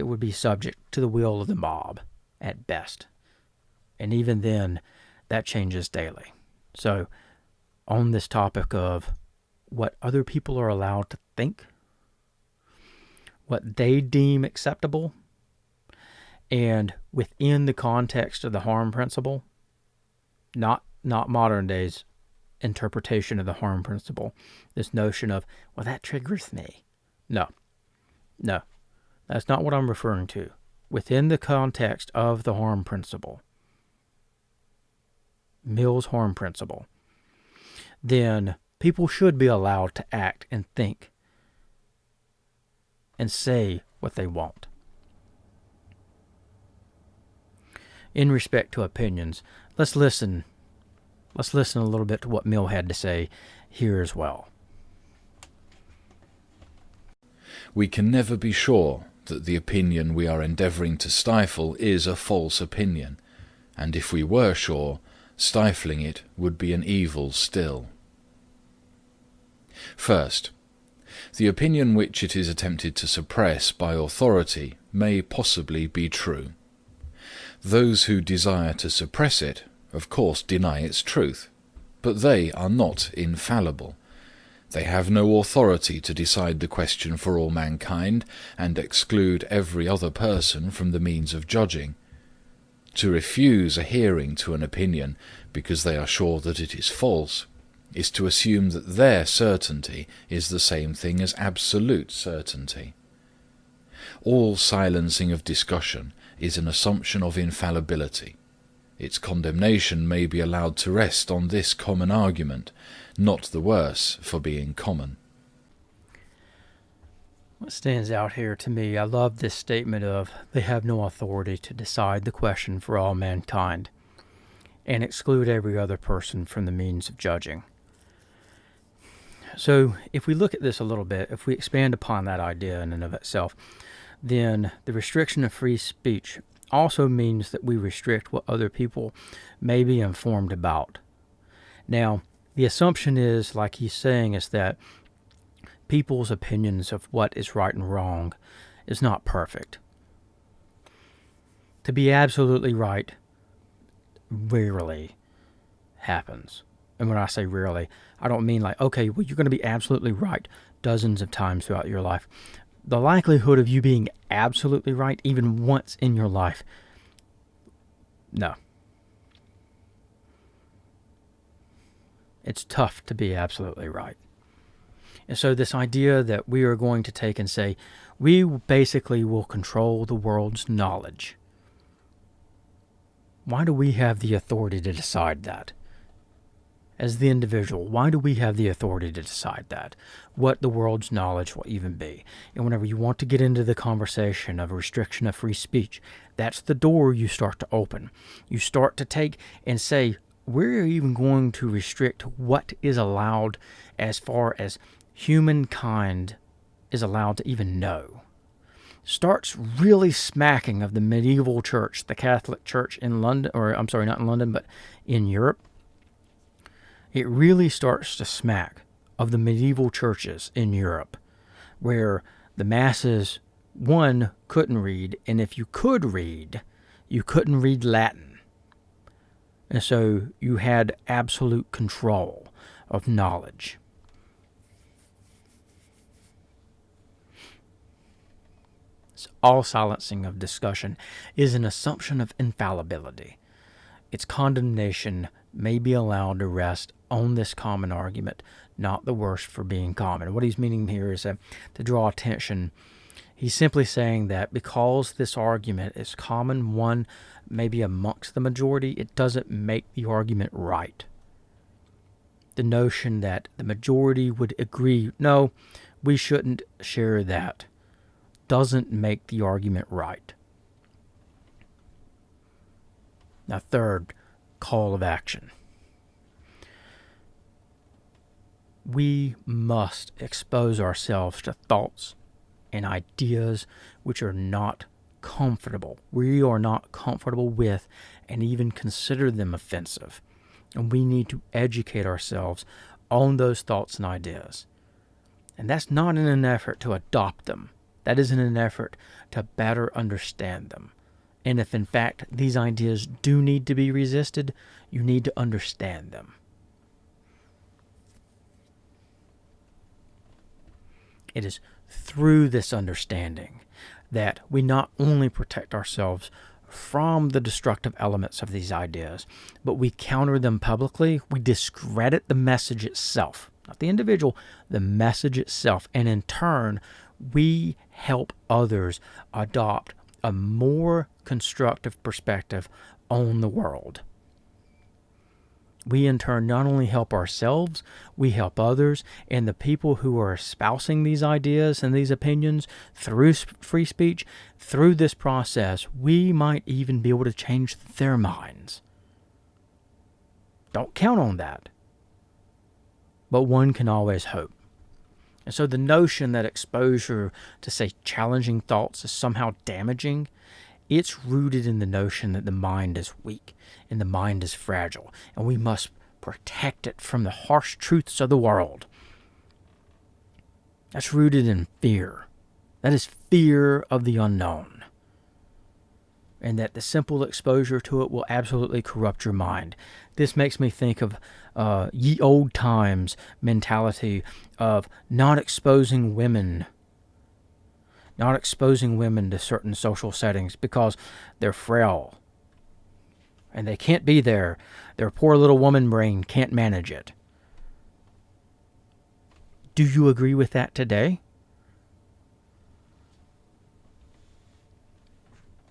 Speaker 1: would be subject to the will of the mob, at best. And even then, that changes daily. So, on this topic of what other people are allowed to think, what they deem acceptable, and within the context of the harm principle, not modern days interpretation of the harm principle, this notion of, well, that triggers me. No, that's not what I'm referring to. Within the context of the harm principle, Mill's harm principle, then people should be allowed to act and think and say what they want. In respect to opinions, let's listen a little bit to what Mill had to say here as well.
Speaker 2: We can never be sure that the opinion we are endeavouring to stifle is a false opinion, and if we were sure, stifling it would be an evil still. First, the opinion which it is attempted to suppress by authority may possibly be true. Those who desire to suppress it of course deny its truth, but they are not infallible. They have no authority to decide the question for all mankind and exclude every other person from the means of judging. To refuse a hearing to an opinion because they are sure that it is false is to assume that their certainty is the same thing as absolute certainty. All silencing of discussion is an assumption of infallibility. Its condemnation may be allowed to rest on this common argument, not the worse for being common.
Speaker 1: What stands out here to me, I love this statement of, they have no authority to decide the question for all mankind, and exclude every other person from the means of judging. So if we look at this a little bit, if we expand upon that idea in and of itself, then the restriction of free speech also means that we restrict what other people may be informed about. Now, the assumption is, like he's saying, is that people's opinions of what is right and wrong is not perfect. To be absolutely right rarely happens. And when I say rarely, I don't mean like, okay, well, you're going to be absolutely right dozens of times throughout your life. The likelihood of you being absolutely right even once in your life, no. It's tough to be absolutely right. And so this idea that we are going to take and say, we basically will control the world's knowledge. Why do we have the authority to decide that? As the individual, why do we have the authority to decide that? What the world's knowledge will even be? And whenever you want to get into the conversation of restriction of free speech, that's the door you start to open. You start to take and say, we're even going to restrict what is allowed as far as humankind is allowed to even know. Starts really smacking of the medieval church, the Catholic Church in London, or I'm sorry, not in London, but in Europe. It really starts to smack of the medieval churches in Europe, where the masses, one, couldn't read, and if you could read, you couldn't read Latin. And so you had absolute control of knowledge. All silencing of discussion is an assumption of infallibility. Its condemnation may be allowed to rest on this common argument, not the worse for being common. What he's meaning here is to draw attention. He's simply saying that because this argument is common, one maybe amongst the majority, it doesn't make the argument right. The notion that the majority would agree, no, we shouldn't share that, doesn't make the argument right. Now, third, call of action. We must expose ourselves to thoughts and ideas which are not comfortable. We are not comfortable with and even consider them offensive. And we need to educate ourselves on those thoughts and ideas. And that's not in an effort to adopt them. That is in an effort to better understand them. And if in fact these ideas do need to be resisted, you need to understand them. It is through this understanding that we not only protect ourselves from the destructive elements of these ideas, but we counter them publicly. We discredit the message itself, not the individual, the message itself. And in turn, we help others adopt a more constructive perspective on the world. We in turn not only help ourselves, we help others, and the people who are espousing these ideas and these opinions through free speech, through this process, we might even be able to change their minds. Don't count on that, but one can always hope. And so the notion that exposure to, say, challenging thoughts is somehow damaging, it's rooted in the notion that the mind is weak and the mind is fragile, and we must protect it from the harsh truths of the world. That's rooted in fear. That is fear of the unknown. And that the simple exposure to it will absolutely corrupt your mind. This makes me think of ye old times mentality of not exposing women to certain social settings because they're frail and they can't be there. Their poor little woman brain can't manage it. Do you agree with that today?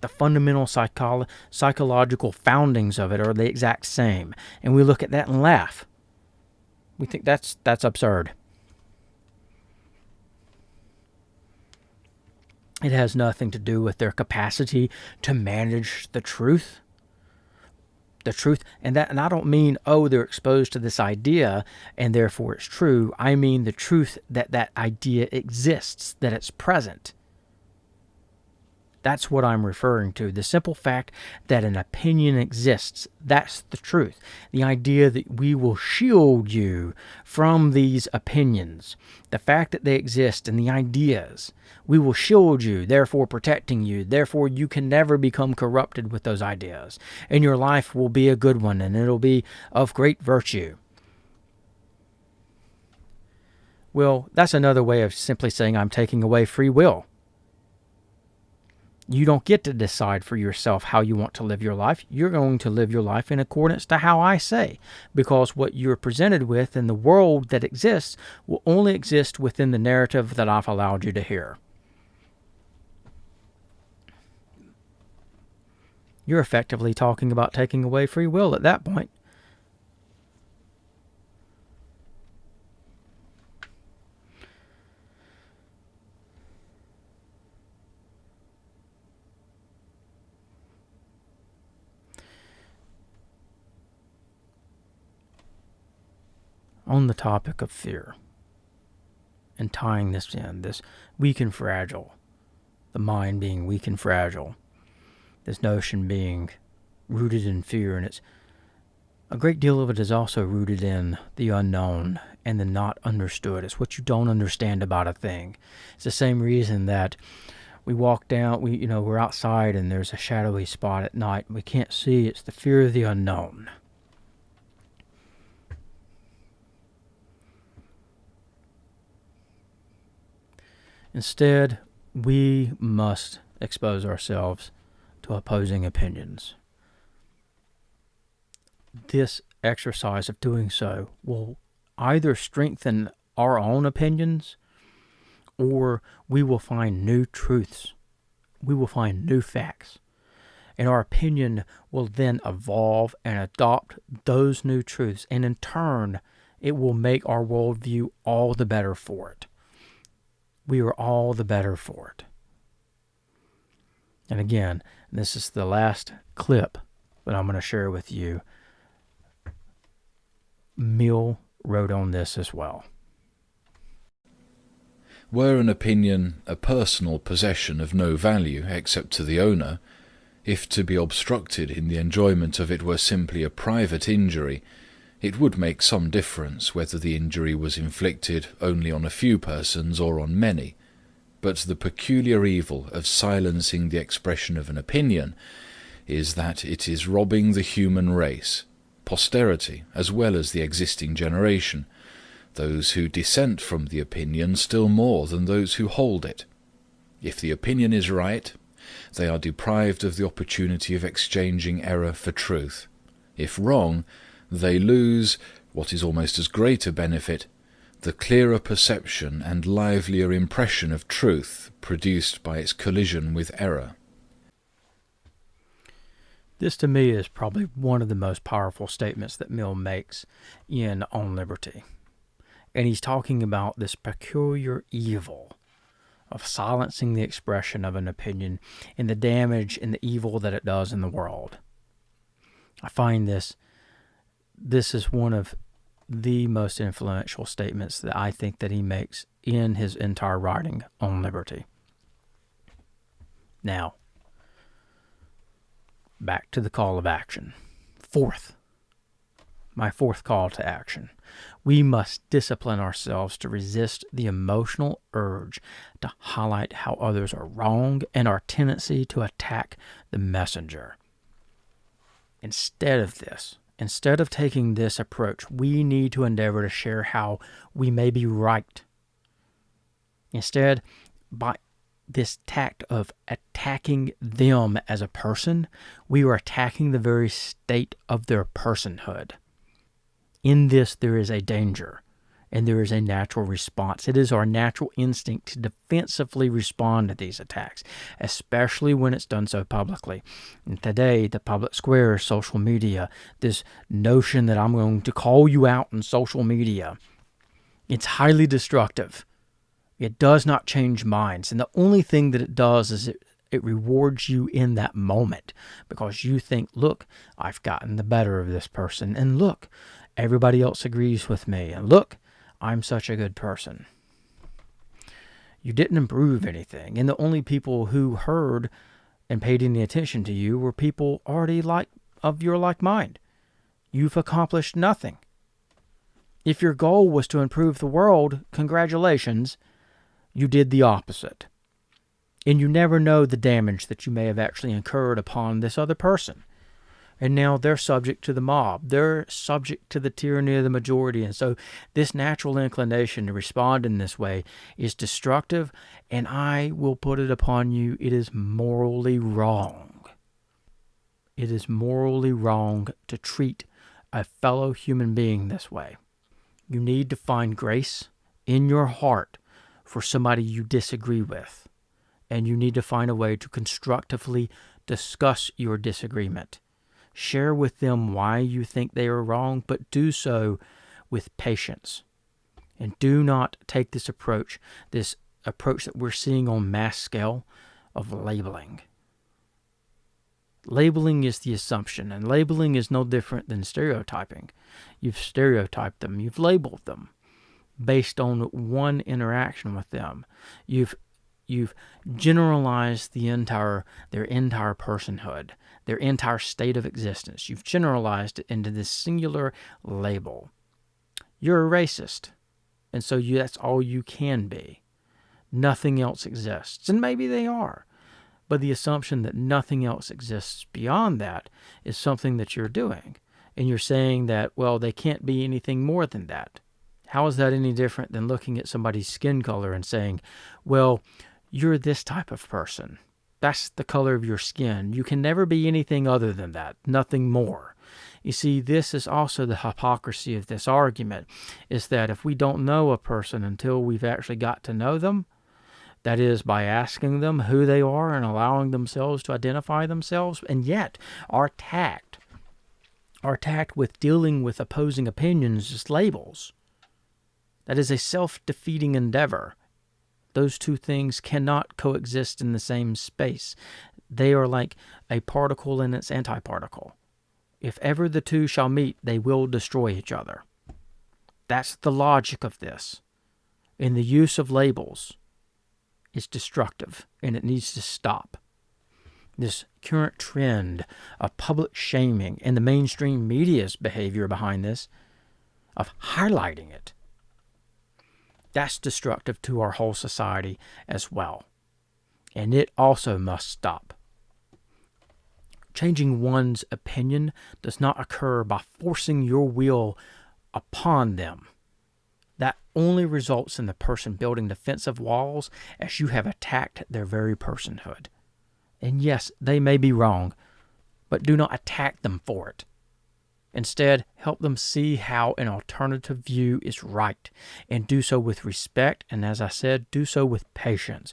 Speaker 1: The fundamental psychological foundings of it are the exact same. And we look at that and laugh. We think that's absurd. It has nothing to do with their capacity to manage the truth. And I don't mean, they're exposed to this idea and therefore it's true. I mean the truth that idea exists, that it's present. That's what I'm referring to. The simple fact that an opinion exists, that's the truth. The idea that we will shield you from these opinions, the fact that they exist and the ideas, we will shield you, therefore protecting you, therefore you can never become corrupted with those ideas. And your life will be a good one and it'll be of great virtue. Well, that's another way of simply saying I'm taking away free will. You don't get to decide for yourself how you want to live your life. You're going to live your life in accordance to how I say, because what you're presented with in the world that exists will only exist within the narrative that I've allowed you to hear. You're effectively talking about taking away free will at that point. On the topic of fear, and tying this in, this weak and fragile, the mind being weak and fragile, this notion being rooted in fear, and it's a great deal of it is also rooted in the unknown and the not understood. It's what you don't understand about a thing. It's the same reason that we walk down, we're outside and there's a shadowy spot at night and we can't see. It's the fear of the unknown. Instead, we must expose ourselves to opposing opinions. This exercise of doing so will either strengthen our own opinions or we will find new truths. We will find new facts. And our opinion will then evolve and adopt those new truths. And in turn, it will make our worldview all the better for it. We are all the better for it. And again, this is the last clip that I'm going to share with you. Mill wrote on this as well.
Speaker 2: Were an opinion a personal possession of no value except to the owner, if to be obstructed in the enjoyment of it were simply a private injury, it would make some difference whether the injury was inflicted only on a few persons or on many, but the peculiar evil of silencing the expression of an opinion is that it is robbing the human race, posterity as well as the existing generation, those who dissent from the opinion still more than those who hold it. If the opinion is right, they are deprived of the opportunity of exchanging error for truth. If wrong, they lose, what is almost as great a benefit, the clearer perception and livelier impression of truth produced by its collision with error.
Speaker 1: This to me is probably one of the most powerful statements that Mill makes in On Liberty. And he's talking about this peculiar evil of silencing the expression of an opinion and the damage and the evil that it does in the world. I find this is one of the most influential statements that I think that he makes in his entire writing on liberty. Now, back to the call of action. My fourth call to action. We must discipline ourselves to resist the emotional urge to highlight how others are wrong and our tendency to attack the messenger. Instead of taking this approach, we need to endeavor to share how we may be right. Instead, by this tact of attacking them as a person, we are attacking the very state of their personhood. In this, there is a danger, and there is a natural response. It is our natural instinct to defensively respond to these attacks, especially when it's done so publicly. And today, the public square, social media, this notion that I'm going to call you out on social media, it's highly destructive. It does not change minds. And the only thing that it does is it rewards you in that moment because you think, look, I've gotten the better of this person. And look, everybody else agrees with me. And look, I'm such a good person. You didn't improve anything. And the only people who heard and paid any attention to you were people already of your like mind. You've accomplished nothing. If your goal was to improve the world, congratulations, you did the opposite. And you never know the damage that you may have actually incurred upon this other person. And now they're subject to the mob. They're subject to the tyranny of the majority. And so this natural inclination to respond in this way is destructive, and I will put it upon you, it is morally wrong. It is morally wrong to treat a fellow human being this way. You need to find grace in your heart for somebody you disagree with. And you need to find a way to constructively discuss your disagreement. Share with them why you think they are wrong, but do so with patience. And do not take this approach that we're seeing on mass scale of labeling. Labeling is the assumption, and labeling is no different than stereotyping. You've stereotyped them, you've labeled them based on one interaction with them. You've generalized their entire personhood, their entire state of existence. You've generalized it into this singular label. You're a racist, and so that's all you can be. Nothing else exists, and maybe they are. But the assumption that nothing else exists beyond that is something that you're doing. And you're saying that, well, they can't be anything more than that. How is that any different than looking at somebody's skin color and saying, well, you're this type of person. That's the color of your skin. You can never be anything other than that, nothing more. You see, this is also the hypocrisy of this argument, is that if we don't know a person until we've actually got to know them, that is by asking them who they are and allowing themselves to identify themselves, and yet our tact with dealing with opposing opinions is labels. That is a self-defeating endeavor. Those two things cannot coexist in the same space. They are like a particle and its antiparticle. If ever the two shall meet, they will destroy each other. That's the logic of this. And the use of labels is destructive, and it needs to stop. This current trend of public shaming and the mainstream media's behavior behind this, of highlighting it, that's destructive to our whole society as well. And it also must stop. Changing one's opinion does not occur by forcing your will upon them. That only results in the person building defensive walls as you have attacked their very personhood. And yes, they may be wrong, but do not attack them for it. Instead, help them see how an alternative view is right, and do so with respect, and as I said, do so with patience.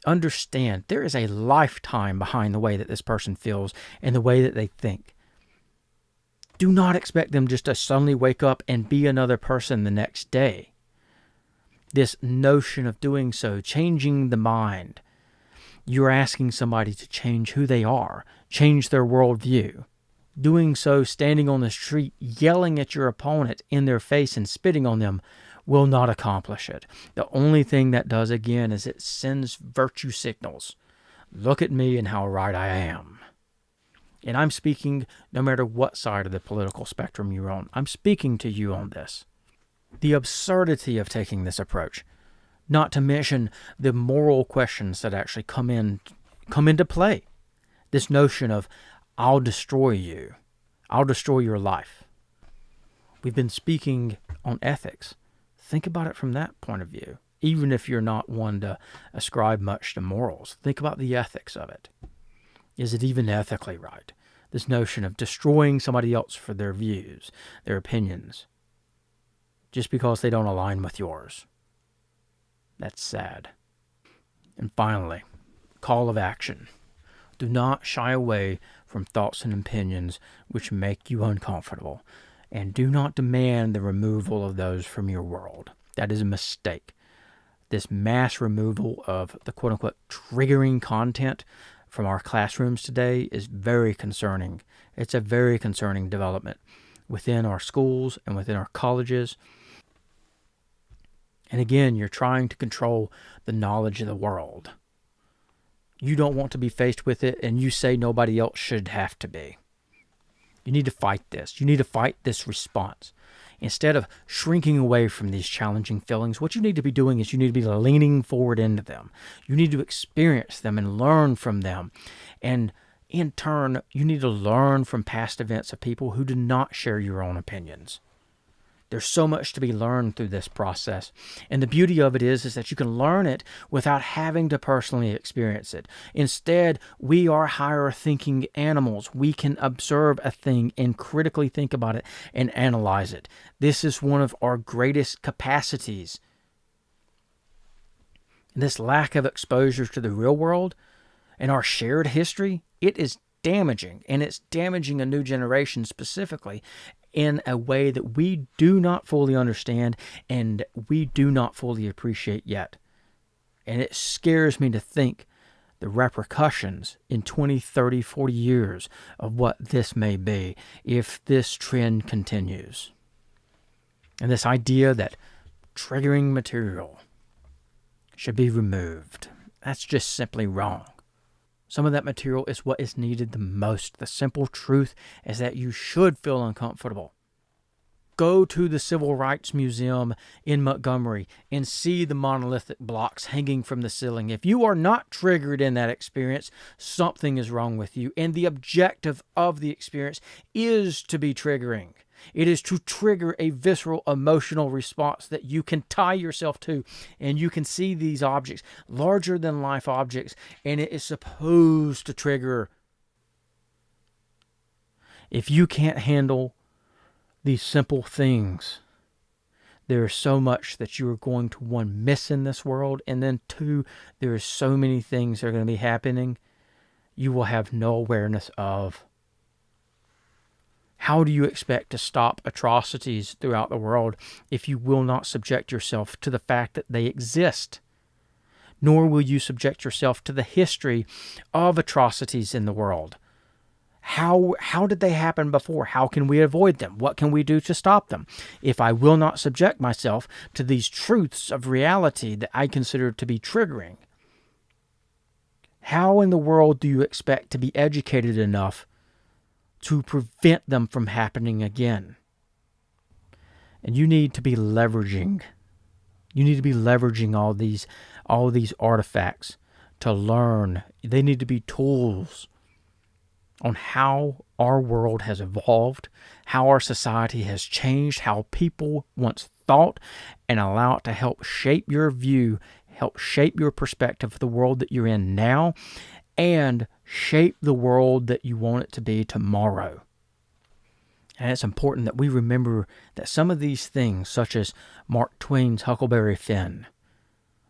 Speaker 1: Understand, there is a lifetime behind the way that this person feels and the way that they think. Do not expect them just to suddenly wake up and be another person the next day. This notion of doing so, changing the mind, you're asking somebody to change who they are, change their worldview. Doing so, standing on the street, yelling at your opponent in their face and spitting on them, will not accomplish it. The only thing that does, again, is it sends virtue signals. Look at me and how right I am. And I'm speaking no matter what side of the political spectrum you're on. I'm speaking to you on this. The absurdity of taking this approach, not to mention the moral questions that actually come into play. This notion of, I'll destroy you. I'll destroy your life. We've been speaking on ethics. Think about it from that point of view. Even if you're not one to ascribe much to morals, think about the ethics of it. Is it even ethically right? This notion of destroying somebody else for their views, their opinions. just because they don't align with yours. That's sad. And finally, call of action. Do not shy away from thoughts and opinions which make you uncomfortable, and do not demand the removal of those from your world. That is a mistake. This mass removal of the quote-unquote triggering content from our classrooms today is very concerning. It's a very concerning development within our schools and within our colleges. And again, you're trying to control the knowledge of the world. You don't want to be faced with it, and you say nobody else should have to be. You need to fight this. You need to fight this response. Instead of shrinking away from these challenging feelings, what you need to be doing is you need to be leaning forward into them. You need to experience them and learn from them. And in turn, you need to learn from past events of people who do not share your own opinions. There's so much to be learned through this process. And the beauty of it is that you can learn it without having to personally experience it. Instead, we are higher thinking animals. We can observe a thing and critically think about it and analyze it. This is one of our greatest capacities. This lack of exposure to the real world and our shared history, it is damaging, and it's damaging a new generation specifically in a way that we do not fully understand and we do not fully appreciate yet. And it scares me to think the repercussions in 20, 30, 40 years of what this may be if this trend continues. And this idea that triggering material should be removed, that's just simply wrong. Some of that material is what is needed the most. The simple truth is that you should feel uncomfortable. Go to the Civil Rights Museum in Montgomery and see the monolithic blocks hanging from the ceiling. If you are not triggered in that experience, something is wrong with you. And the objective of the experience is to be triggering. It is to trigger a visceral emotional response that you can tie yourself to, and you can see these objects, larger than life objects, and it is supposed to trigger. If you can't handle these simple things, there is so much that you are going to, one, miss in this world, and then two, there is so many things that are going to be happening you will have no awareness of. How do you expect to stop atrocities throughout the world if you will not subject yourself to the fact that they exist? Nor will you subject yourself to the history of atrocities in the world. How did they happen before? How can we avoid them? What can we do to stop them? If I will not subject myself to these truths of reality that I consider to be triggering, how in the world do you expect to be educated enough to prevent them from happening again? And you need to be leveraging. You need to be leveraging all these artifacts to learn. They need to be tools on how our world has evolved, how our society has changed, how people once thought, and allow it to help shape your view, help shape your perspective of the world that you're in now, and shape the world that you want it to be tomorrow. And it's important that we remember that some of these things, such as Mark Twain's Huckleberry Finn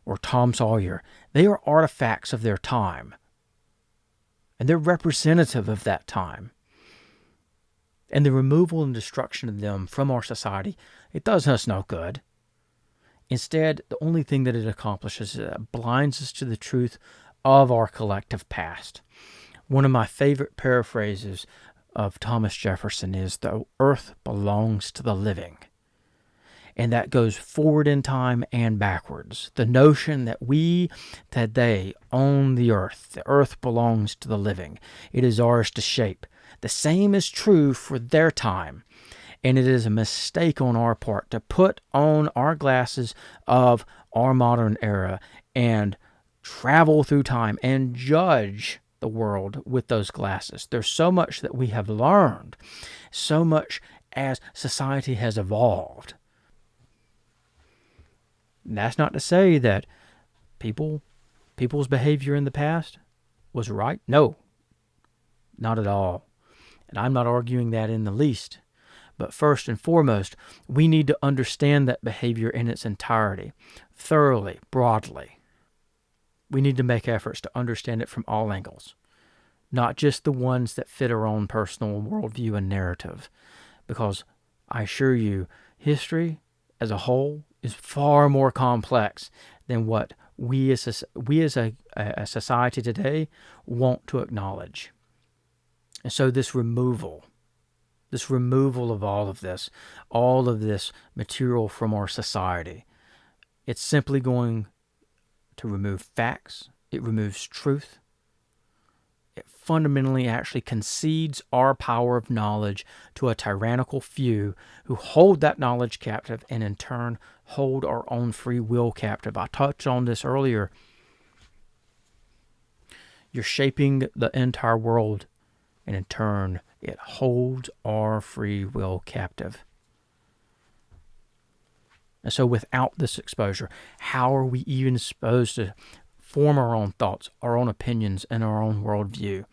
Speaker 1: or Tom Sawyer, they are artifacts of their time. And they're representative of that time. And the removal and destruction of them from our society, it does us no good. Instead, the only thing that it accomplishes is it blinds us to the truth of our collective past. One of my favorite paraphrases of Thomas Jefferson is, "The earth belongs to the living." And that goes forward in time and backwards. The notion that we today own the earth belongs to the living. It is ours to shape. The same is true for their time. And it is a mistake on our part to put on our glasses of our modern era and travel through time and judge the world with those glasses. There's so much that we have learned, so much as society has evolved. And that's not to say that people's behavior in the past was right. No, not at all. And I'm not arguing that in the least. But first and foremost, we need to understand that behavior in its entirety, thoroughly, broadly. We need to make efforts to understand it from all angles, not just the ones that fit our own personal worldview and narrative, because I assure you, history as a whole is far more complex than what we as a society today want to acknowledge. And so this removal of all of this material from our society, it's simply going to remove facts. It removes truth. It fundamentally actually concedes our power of knowledge to a tyrannical few who hold that knowledge captive and in turn hold our own free will captive. I touched on this earlier. You're shaping the entire world, and in turn, it holds our free will captive. And so without this exposure, how are we even supposed to form our own thoughts, our own opinions, and our own worldview?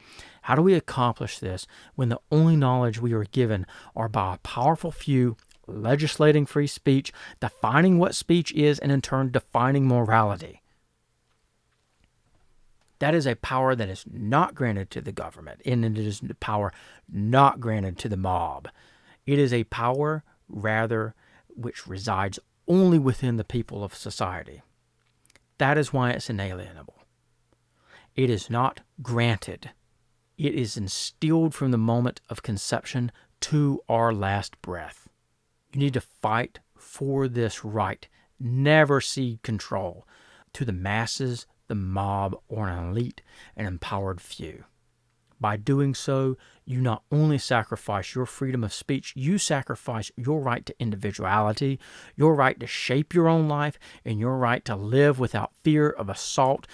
Speaker 1: How do we accomplish this when the only knowledge we are given are by a powerful few legislating free speech, defining what speech is, and in turn defining morality? That is a power that is not granted to the government, and it is a power not granted to the mob. It is a power, rather, which resides only within the people of society. That is why it's inalienable. It is not granted. It is instilled from the moment of conception to our last breath. You need to fight for this right. Never cede control to the masses, the mob, or an elite and empowered few. By doing so, you not only sacrifice your freedom of speech, you sacrifice your right to individuality, your right to shape your own life, and your right to live without fear of assault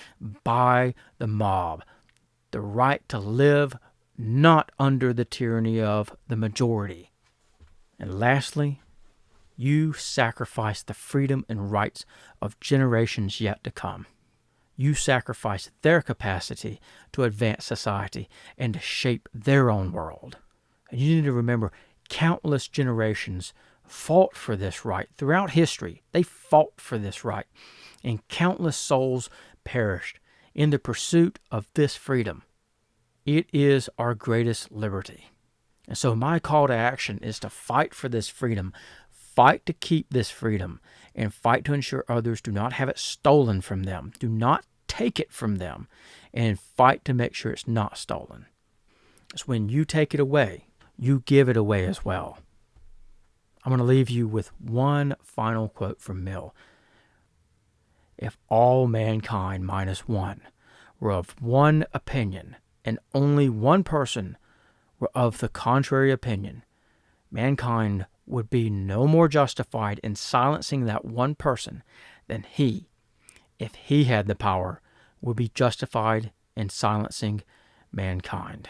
Speaker 1: by the mob. The right to live not under the tyranny of the majority. And lastly, you sacrifice the freedom and rights of generations yet to come. You sacrifice their capacity to advance society and to shape their own world. And you need to remember, countless generations fought for this right. Throughout history, they fought for this right. And countless souls perished in the pursuit of this freedom. It is our greatest liberty. And so my call to action is to fight for this freedom, fight to keep this freedom, and fight to ensure others do not have it stolen from them. Do not take it from them, and fight to make sure it's not stolen. It's when you take it away, you give it away as well. I'm going to leave you with one final quote from Mill. If all mankind minus one were of one opinion, and only one person were of the contrary opinion, mankind would be no more justified in silencing that one person than he, if he had the power, would be justified in silencing mankind.